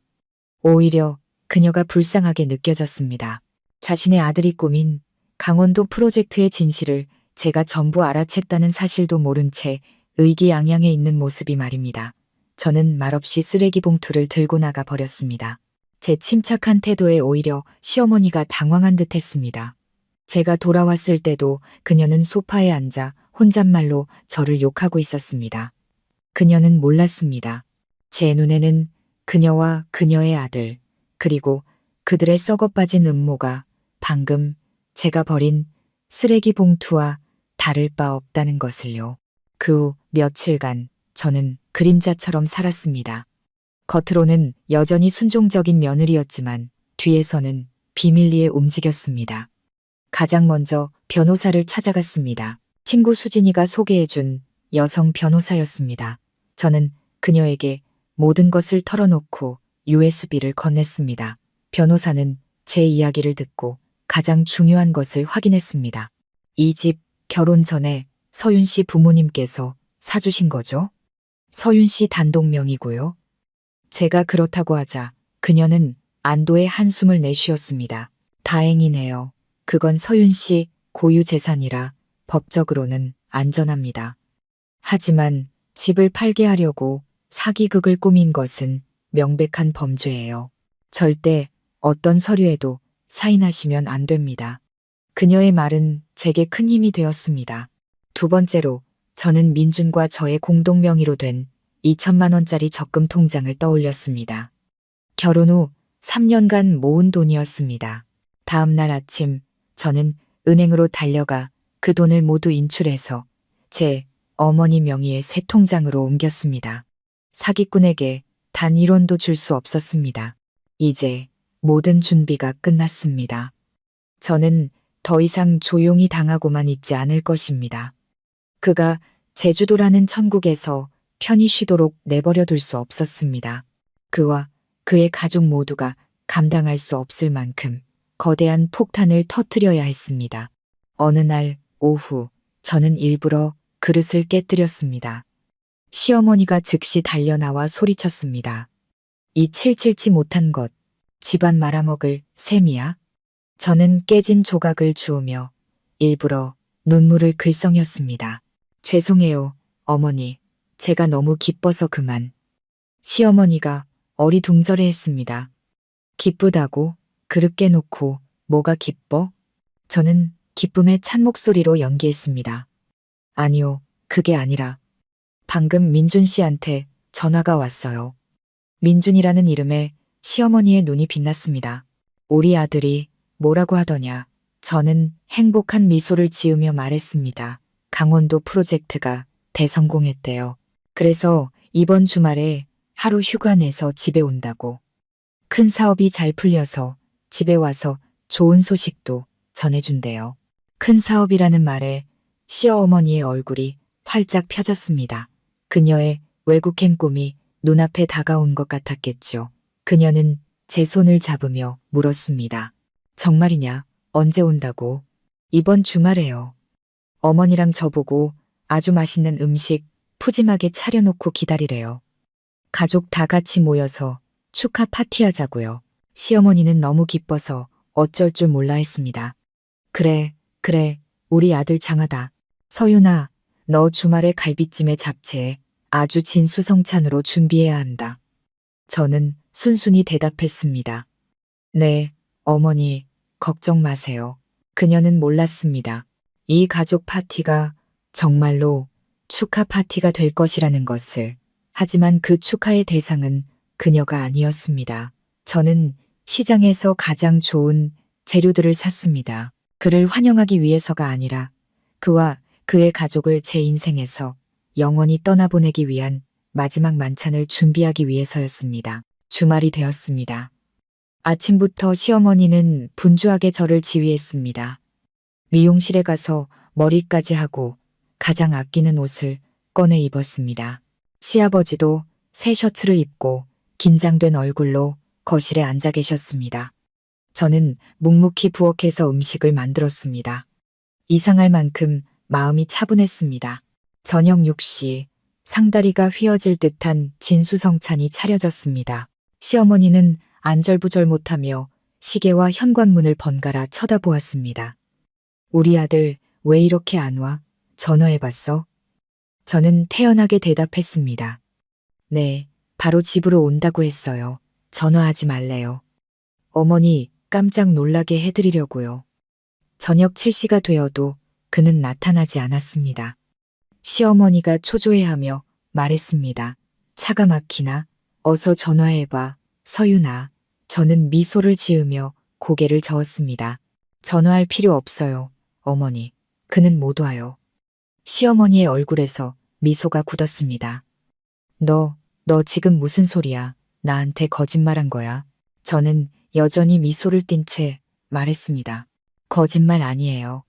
오히려 그녀가 불쌍하게 느껴졌습니다. 자신의 아들이 꾸민 강원도 프로젝트의 진실을 제가 전부 알아챘다는 사실도 모른 채 의기양양해 있는 모습이 말입니다. 저는 말없이 쓰레기 봉투를 들고 나가 버렸습니다. 제 침착한 태도에 오히려 시어머니가 당황한 듯 했습니다. 제가 돌아왔을 때도 그녀는 소파에 앉아 혼잣말로 저를 욕하고 있었습니다. 그녀는 몰랐습니다. 제 눈에는 그녀와 그녀의 아들, 그리고 그들의 썩어빠진 음모가 방금 제가 버린 쓰레기 봉투와 다를 바 없다는 것을요. 그 후 며칠간 저는 그림자처럼 살았습니다. 겉으로는 여전히 순종적인 며느리였지만 뒤에서는 비밀리에 움직였습니다. 가장 먼저 변호사를 찾아갔습니다. 친구 수진이가 소개해준 여성 변호사였습니다. 저는 그녀에게 모든 것을 털어놓고 USB를 건넸습니다. 변호사는 제 이야기를 듣고 가장 중요한 것을 확인했습니다. 이 집 결혼 전에 서윤 씨 부모님께서 사주신 거죠? 서윤 씨 단독명이고요. 제가 그렇다고 하자 그녀는 안도의 한숨을 내쉬었습니다. 다행이네요. 그건 서윤 씨 고유 재산이라 법적으로는 안전합니다. 하지만 집을 팔게 하려고 사기극을 꾸민 것은 명백한 범죄예요. 절대 어떤 서류에도 사인하시면 안 됩니다. 그녀의 말은 제게 큰 힘이 되었습니다. 두 번째로 저는 민준과 저의 공동 명의로 된 2천만 원짜리 적금 통장을 떠올렸습니다. 결혼 후 3년간 모은 돈이었습니다. 다음 날 아침 저는 은행으로 달려가 그 돈을 모두 인출해서 제 어머니 명의의 새 통장으로 옮겼습니다. 사기꾼에게 단 1원도 줄 수 없었습니다. 이제 모든 준비가 끝났습니다. 저는 더 이상 조용히 당하고만 있지 않을 것입니다. 그가 제주도라는 천국에서 편히 쉬도록 내버려 둘 수 없었습니다. 그와 그의 가족 모두가 감당할 수 없을 만큼 거대한 폭탄을 터뜨려야 했습니다. 어느 날 오후 저는 일부러 그릇을 깨뜨렸습니다. 시어머니가 즉시 달려나와 소리쳤습니다. 이 칠칠치 못한 것, 집안 말아먹을 셈이야? 저는 깨진 조각을 주우며 일부러 눈물을 글썽였습니다. 죄송해요, 어머니. 제가 너무 기뻐서 그만. 시어머니가 어리둥절해 했습니다. 기쁘다고? 그릇 깨놓고 뭐가 기뻐? 저는 기쁨의 찬 목소리로 연기했습니다. 아니요, 그게 아니라 방금 민준 씨한테 전화가 왔어요. 민준이라는 이름에 시어머니의 눈이 빛났습니다. 우리 아들이 뭐라고 하더냐. 저는 행복한 미소를 지으며 말했습니다. 강원도 프로젝트가 대성공했대요. 그래서 이번 주말에 하루 휴가 내서 집에 온다고. 큰 사업이 잘 풀려서 집에 와서 좋은 소식도 전해준대요. 큰 사업이라는 말에 시어머니의 얼굴이 활짝 펴졌습니다. 그녀의 외국행 꿈이 눈앞에 다가온 것 같았겠죠. 그녀는 제 손을 잡으며 물었습니다. 정말이냐? 언제 온다고? 이번 주말에요. 어머니랑 저보고 아주 맛있는 음식 푸짐하게 차려놓고 기다리래요. 가족 다 같이 모여서 축하 파티하자고요. 시어머니는 너무 기뻐서 어쩔 줄 몰라 했습니다. 그래, 그래, 우리 아들 장하다. 서윤아, 너 주말에 갈비찜에 잡채 아주 진수성찬으로 준비해야 한다. 저는 순순히 대답했습니다. 네, 어머니, 걱정 마세요. 그녀는 몰랐습니다. 이 가족 파티가 정말로 축하 파티가 될 것이라는 것을. 하지만 그 축하의 대상은 그녀가 아니었습니다. 저는 시장에서 가장 좋은 재료들을 샀습니다. 그를 환영하기 위해서가 아니라 그와 그의 가족을 제 인생에서 영원히 떠나보내기 위한 마지막 만찬을 준비하기 위해서였습니다. 주말이 되었습니다. 아침부터 시어머니는 분주하게 저를 지휘했습니다. 미용실에 가서 머리까지 하고 가장 아끼는 옷을 꺼내 입었습니다. 시아버지도 새 셔츠를 입고 긴장된 얼굴로 거실에 앉아 계셨습니다. 저는 묵묵히 부엌에서 음식을 만들었습니다. 이상할 만큼 마음이 차분했습니다. 저녁 6시 상다리가 휘어질 듯한 진수성찬이 차려졌습니다. 시어머니는 안절부절 못하며 시계와 현관문을 번갈아 쳐다보았습니다. 우리 아들 왜 이렇게 안 와? 전화해봤어? 저는 태연하게 대답했습니다. 네, 바로 집으로 온다고 했어요. 전화하지 말래요. 어머니 깜짝 놀라게 해드리려고요. 저녁 7시가 되어도 그는 나타나지 않았습니다. 시어머니가 초조해하며 말했습니다. 차가 막히나? 어서 전화해봐. 서윤아. 저는 미소를 지으며 고개를 저었습니다. 전화할 필요 없어요. 어머니. 그는 못 와요. 시어머니의 얼굴에서 미소가 굳었습니다. 너 지금 무슨 소리야? 나한테 거짓말한 거야? 저는 여전히 미소를 띤 채 말했습니다. 거짓말 아니에요.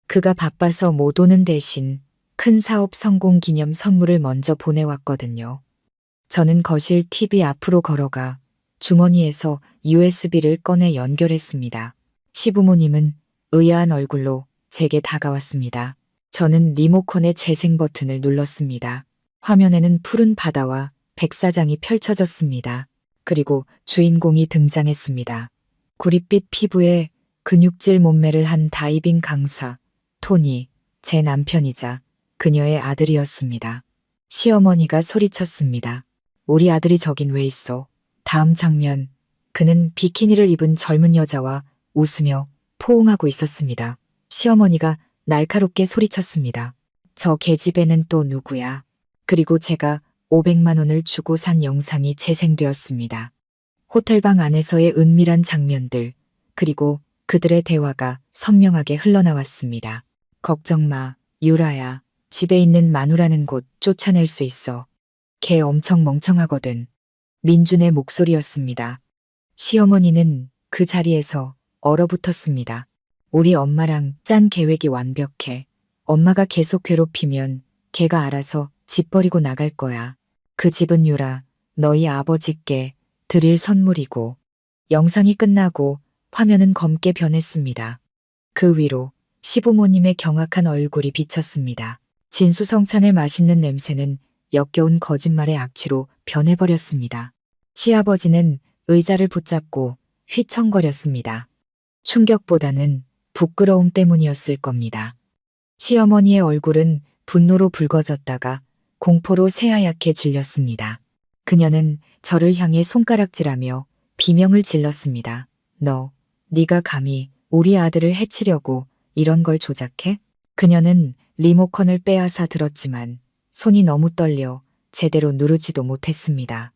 그가 바빠서 못 오는 대신 큰 사업 성공 기념 선물을 먼저 보내왔거든요. 저는 거실 TV 앞으로 걸어가 주머니에서 USB를 꺼내 연결했습니다. 시부모님은 의아한 얼굴로 제게 다가왔습니다. 저는 리모컨의 재생 버튼을 눌렀습니다. 화면에는 푸른 바다와 백사장이 펼쳐졌습니다. 그리고 주인공이 등장했습니다. 구릿빛 피부에 근육질 몸매를 한 다이빙 강사, 토니, 제 남편이자 그녀의 아들이었습니다. 시어머니가 소리쳤습니다. 우리 아들이 저긴 왜 있어? 다음 장면, 그는 비키니를 입은 젊은 여자와 웃으며 포옹하고 있었습니다. 시어머니가 날카롭게 소리쳤습니다. 저 계집애는 또 누구야? 그리고 제가 500만 원을 주고 산 영상이 재생되었습니다. 호텔방 안에서의 은밀한 장면들, 그리고 그들의 대화가 선명하게 흘러나왔습니다. 걱정 마, 유라야. 집에 있는 마누라는 곧 쫓아낼 수 있어. 걔 엄청 멍청하거든. 민준의 목소리였습니다. 시어머니는 그 자리에서 얼어붙었습니다. 우리 엄마랑 짠 계획이 완벽해. 엄마가 계속 괴롭히면 걔가 알아서 집 버리고 나갈 거야. 그 집은 유라, 너희 아버지께 드릴 선물이고. 영상이 끝나고 화면은 검게 변했습니다. 그 위로 시부모님의 경악한 얼굴이 비쳤습니다. 진수성찬의 맛있는 냄새는 역겨운 거짓말의 악취로 변해버렸습니다. 시아버지는 의자를 붙잡고 휘청거렸습니다. 충격보다는 부끄러움 때문이었을 겁니다. 시어머니의 얼굴은 분노로 붉어졌다가 공포로 새하얗게 질렸습니다. 그녀는 저를 향해 손가락질하며 비명을 질렀습니다. 네가 감히 우리 아들을 해치려고 이런 걸 조작해? 그녀는 리모컨을 빼앗아 들었지만 손이 너무 떨려 제대로 누르지도 못했습니다.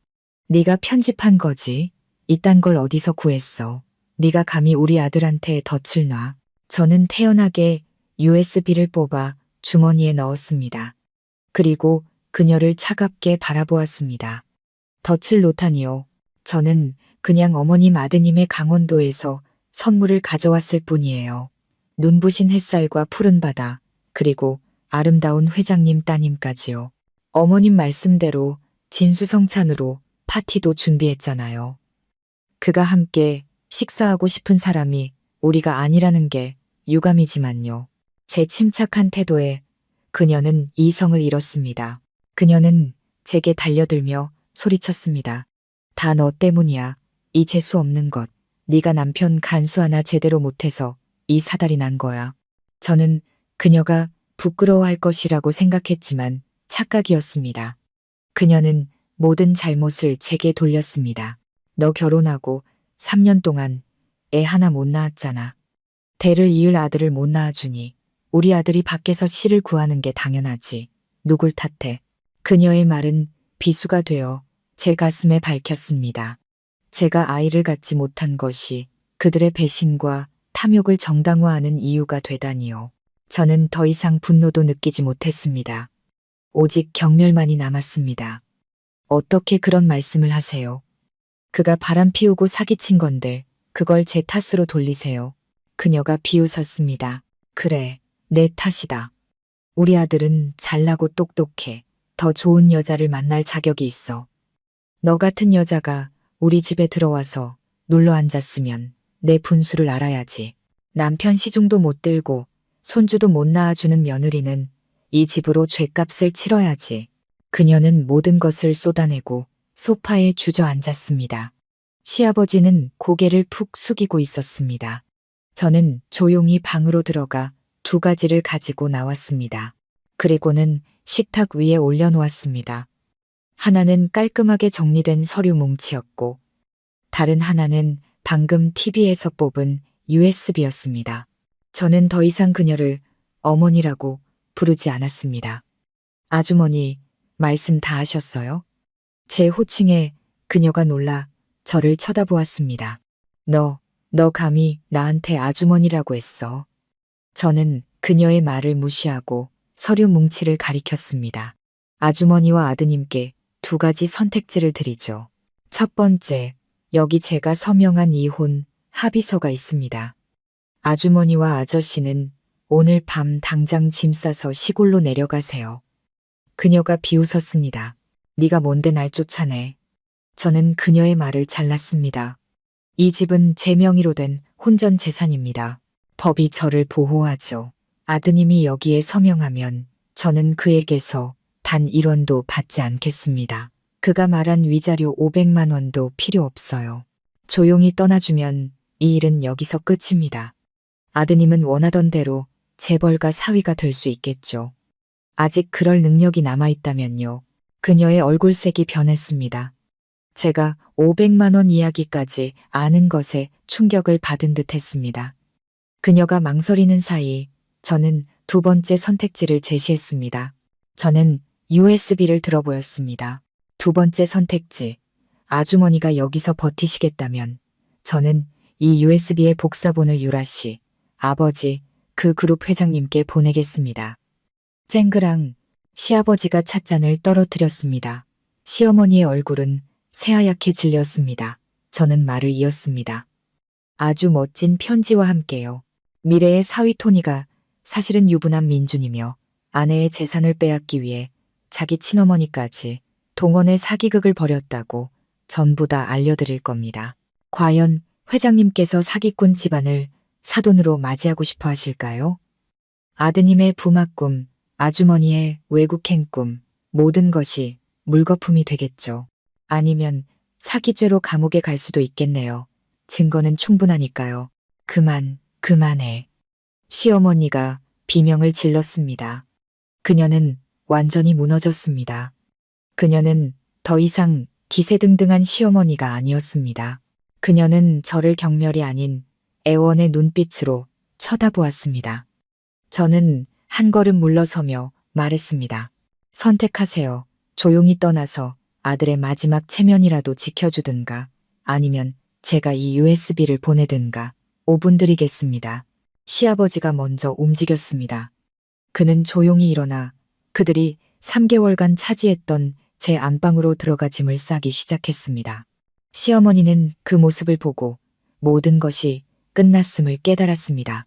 네가 편집한 거지? 이딴 걸 어디서 구했어? 네가 감히 우리 아들한테 덫을 놔? 저는 태연하게 USB를 뽑아 주머니에 넣었습니다. 그리고 그녀를 차갑게 바라보았습니다. 덫을 놓다니요. 저는 그냥 어머님 아드님의 강원도에서 선물을 가져왔을 뿐이에요. 눈부신 햇살과 푸른 바다, 그리고 아름다운 회장님 따님까지요. 어머님 말씀대로 진수성찬으로 파티도 준비했잖아요. 그가 함께 식사하고 싶은 사람이 우리가 아니라는 게 유감이지만요. 제 침착한 태도에 그녀는 이성을 잃었습니다. 그녀는 제게 달려들며 소리쳤습니다. 다 너 때문이야. 이 재수 없는 것. 네가 남편 간수 하나 제대로 못해서 이 사달이 난 거야. 저는 그녀가 부끄러워할 것이라고 생각했지만 착각이었습니다. 그녀는 모든 잘못을 제게 돌렸습니다. 너 결혼하고 3년 동안 애 하나 못 낳았잖아. 대를 이을 아들을 못 낳아주니 우리 아들이 밖에서 씨를 구하는 게 당연하지. 누굴 탓해. 그녀의 말은 비수가 되어 제 가슴에 밝혔습니다. 제가 아이를 갖지 못한 것이 그들의 배신과 탐욕을 정당화하는 이유가 되다니요. 저는 더 이상 분노도 느끼지 못했습니다. 오직 경멸만이 남았습니다. 어떻게 그런 말씀을 하세요? 그가 바람 피우고 사기친 건데 그걸 제 탓으로 돌리세요. 그녀가 비웃었습니다. 그래, 내 탓이다. 우리 아들은 잘나고 똑똑해. 더 좋은 여자를 만날 자격이 있어. 너 같은 여자가 우리 집에 들어와서 눌러 앉았으면 내 분수를 알아야지. 남편 시중도 못 들고 손주도 못 낳아주는 며느리는 이 집으로 죗값을 치러야지. 그녀는 모든 것을 쏟아내고 소파에 주저앉았습니다. 시아버지는 고개를 푹 숙이고 있었습니다. 저는 조용히 방으로 들어가 2가지를 가지고 나왔습니다. 그리고는 식탁 위에 올려놓았습니다. 하나는 깔끔하게 정리된 서류 뭉치였고 다른 하나는 방금 TV에서 뽑은 USB였습니다. 저는 더 이상 그녀를 어머니라고 부르지 않았습니다. 아주머니, 말씀 다 하셨어요? 제 호칭에 그녀가 놀라 저를 쳐다보았습니다. 너 감히 나한테 아주머니라고 했어. 저는 그녀의 말을 무시하고 서류 뭉치를 가리켰습니다. 아주머니와 아드님께 2가지 선택지를 드리죠. 첫 번째, 여기 제가 서명한 이혼 합의서가 있습니다. 아주머니와 아저씨는 오늘 밤 당장 짐 싸서 시골로 내려가세요. 그녀가 비웃었습니다. 네가 뭔데 날 쫓아내. 저는 그녀의 말을 잘랐습니다. 이 집은 제 명의로 된 혼전 재산입니다. 법이 저를 보호하죠. 아드님이 여기에 서명하면 저는 그에게서 단 1원도 받지 않겠습니다. 그가 말한 위자료 500만 원도 필요 없어요. 조용히 떠나주면 이 일은 여기서 끝입니다. 아드님은 원하던 대로 재벌가 사위가 될 수 있겠죠. 아직 그럴 능력이 남아있다면요. 그녀의 얼굴색이 변했습니다. 제가 500만 원 이야기까지 아는 것에 충격을 받은 듯 했습니다. 그녀가 망설이는 사이 저는 2번째 선택지를 제시했습니다. 저는 USB를 들어보였습니다. 2번째 선택지, 아주머니가 여기서 버티시겠다면 저는 이 USB의 복사본을 유라씨, 아버지, 그 그룹 회장님께 보내겠습니다. 쨍그랑 시아버지가 찻잔을 떨어뜨렸습니다. 시어머니의 얼굴은 새하얗게 질렸습니다. 저는 말을 이었습니다. 아주 멋진 편지와 함께요. 미래의 사위 토니가 사실은 유부남 민준이며 아내의 재산을 빼앗기 위해 자기 친어머니까지 동원의 사기극을 벌였다고 전부 다 알려드릴 겁니다. 과연 회장님께서 사기꾼 집안을 사돈으로 맞이하고 싶어 하실까요? 아드님의 부막꿈, 아주머니의 외국행 꿈, 모든 것이 물거품이 되겠죠. 아니면 사기죄로 감옥에 갈 수도 있겠네요. 증거는 충분하니까요. 그만해. 시어머니가 비명을 질렀습니다. 그녀는 완전히 무너졌습니다. 그녀는 더 이상 기세등등한 시어머니가 아니었습니다. 그녀는 저를 경멸이 아닌 애원의 눈빛으로 쳐다보았습니다. 저는 한 걸음 물러서며 말했습니다. 선택하세요. 조용히 떠나서 아들의 마지막 체면이라도 지켜주든가 아니면 제가 이 USB를 보내든가 5분 드리겠습니다. 시아버지가 먼저 움직였습니다. 그는 조용히 일어나 그들이 3개월간 차지했던 제 안방으로 들어가 짐을 싸기 시작했습니다. 시어머니는 그 모습을 보고 모든 것이 끝났음을 깨달았습니다.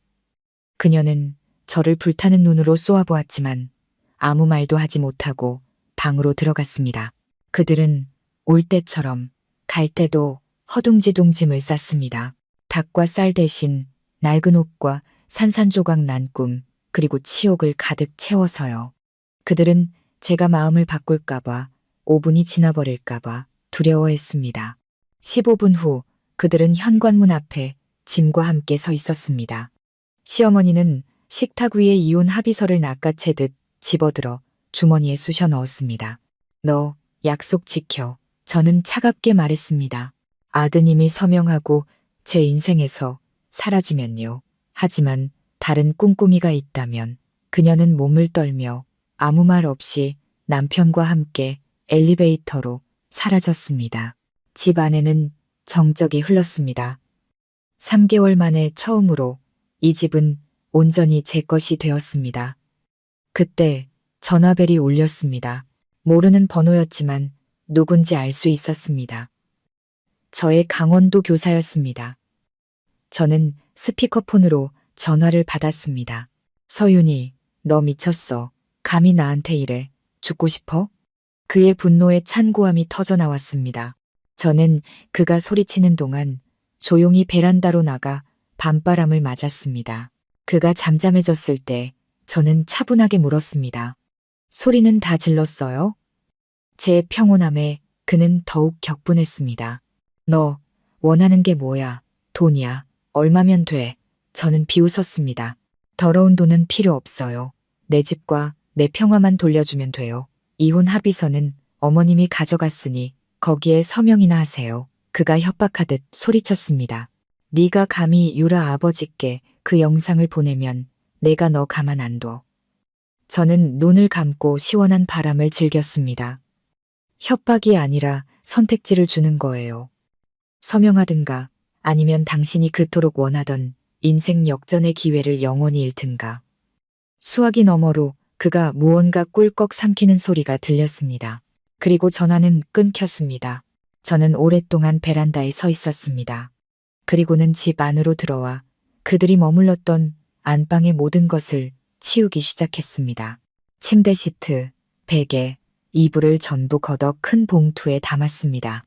그녀는 저를 불타는 눈으로 쏘아보았지만 아무 말도 하지 못하고 방으로 들어갔습니다. 그들은 올 때처럼 갈 때도 허둥지둥 짐을 쌌습니다. 닭과 쌀 대신 낡은 옷과 산산조각 난 꿈, 그리고 치욕을 가득 채워서요. 그들은 제가 마음을 바꿀까봐, 5분이 지나버릴까봐 두려워했습니다. 15분 후 그들은 현관문 앞에 짐과 함께 서 있었습니다. 시어머니는 식탁 위에 이혼 합의서를 낚아채듯 집어들어 주머니에 쑤셔 넣었습니다. 너 약속 지켜. 저는 차갑게 말했습니다. 아드님이 서명하고 제 인생에서 사라지면요. 하지만 다른 꿍꿍이가 있다면 그녀는 몸을 떨며 아무 말 없이 남편과 함께 엘리베이터로 사라졌습니다. 집 안에는 정적이 흘렀습니다. 3개월 만에 처음으로 이 집은 온전히 제 것이 되었습니다. 그때 전화벨이 울렸습니다. 모르는 번호였지만 누군지 알 수 있었습니다. 저의 강원도 교사였습니다. 저는 스피커폰으로 전화를 받았습니다. 서윤이, 너 미쳤어. 감히 나한테 이래. 죽고 싶어? 그의 분노에 찬고함이 터져 나왔습니다. 저는 그가 소리치는 동안 조용히 베란다로 나가 밤바람을 맞았습니다. 그가 잠잠해졌을 때 저는 차분하게 물었습니다. 소리는 다 질렀어요? 제 평온함에 그는 더욱 격분했습니다. 너 원하는 게 뭐야? 돈이야. 얼마면 돼? 저는 비웃었습니다. 더러운 돈은 필요 없어요. 내 집과 내 평화만 돌려주면 돼요. 이혼 합의서는 어머님이 가져갔으니 거기에 서명이나 하세요. 그가 협박하듯 소리쳤습니다. 네가 감히 유라 아버지께 그 영상을 보내면 내가 너 가만 안 둬. 저는 눈을 감고 시원한 바람을 즐겼습니다. 협박이 아니라 선택지를 주는 거예요. 서명하든가 아니면 당신이 그토록 원하던 인생 역전의 기회를 영원히 잃든가. 수화기 너머로 그가 무언가 꿀꺽 삼키는 소리가 들렸습니다. 그리고 전화는 끊겼습니다. 저는 오랫동안 베란다에 서 있었습니다. 그리고는 집 안으로 들어와 그들이 머물렀던 안방의 모든 것을 치우기 시작했습니다. 침대 시트, 베개, 이불을 전부 걷어 큰 봉투에 담았습니다.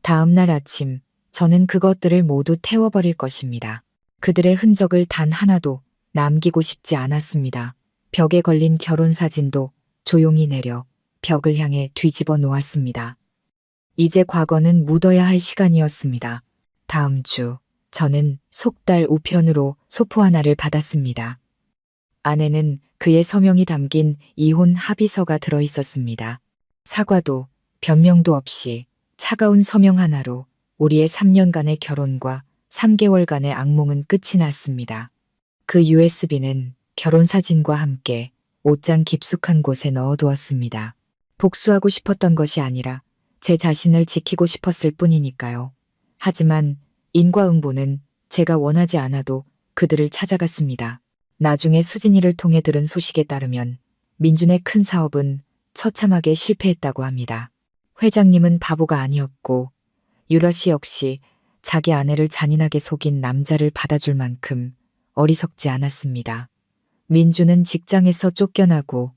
다음 날 아침 저는 그것들을 모두 태워버릴 것입니다. 그들의 흔적을 단 하나도 남기고 싶지 않았습니다. 벽에 걸린 결혼사진도 조용히 내려 벽을 향해 뒤집어 놓았습니다. 이제 과거는 묻어야 할 시간이었습니다. 다음 주 저는 속달 우편으로 소포 하나를 받았습니다. 안에는 그의 서명이 담긴 이혼 합의서가 들어 있었습니다. 사과도 변명도 없이 차가운 서명 하나로 우리의 3년간의 결혼과 3개월간의 악몽은 끝이 났습니다. 그 USB는 결혼사진과 함께 옷장 깊숙한 곳에 넣어두었습니다. 복수하고 싶었던 것이 아니라 제 자신을 지키고 싶었을 뿐이니까요. 하지만 인과응보는 제가 원하지 않아도 그들을 찾아갔습니다. 나중에 수진이를 통해 들은 소식에 따르면 민준의 큰 사업은 처참하게 실패했다고 합니다. 회장님은 바보가 아니었고 유라 씨 역시 자기 아내를 잔인하게 속인 남자를 받아줄 만큼 어리석지 않았습니다. 민준은 직장에서 쫓겨나고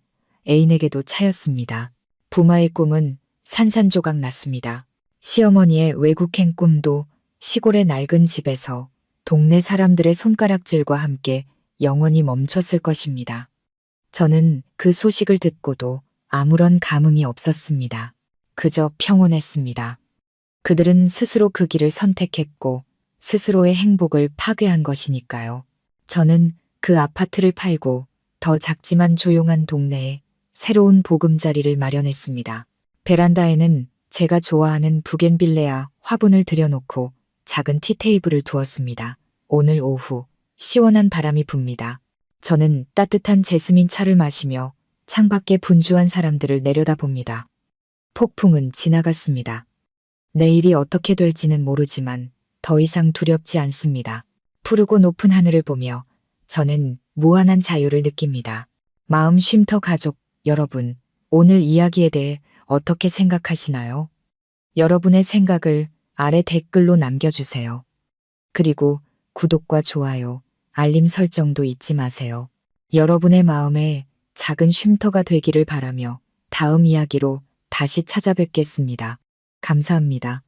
애인에게도 차였습니다. 부마의 꿈은 산산조각 났습니다. 시어머니의 외국행 꿈도 시골의 낡은 집에서 동네 사람들의 손가락질과 함께 영원히 멈췄을 것입니다. 저는 그 소식을 듣고도 아무런 감흥이 없었습니다. 그저 평온했습니다. 그들은 스스로 그 길을 선택했고 스스로의 행복을 파괴한 것이니까요. 저는 그 아파트를 팔고 더 작지만 조용한 동네에 새로운 보금자리를 마련했습니다. 베란다에는 제가 좋아하는 부겐빌레아 화분을 들여놓고 작은 티테이블을 두었습니다. 오늘 오후 시원한 바람이 붑니다. 저는 따뜻한 제스민 차를 마시며 창밖에 분주한 사람들을 내려다봅니다. 폭풍은 지나갔습니다. 내일이 어떻게 될지는 모르지만 더 이상 두렵지 않습니다. 푸르고 높은 하늘을 보며 저는 무한한 자유를 느낍니다. 마음 쉼터 가족 여러분, 오늘 이야기에 대해 어떻게 생각하시나요? 여러분의 생각을 아래 댓글로 남겨주세요. 그리고 구독과 좋아요, 알림 설정도 잊지 마세요. 여러분의 마음에 작은 쉼터가 되기를 바라며 다음 이야기로 다시 찾아뵙겠습니다. 감사합니다.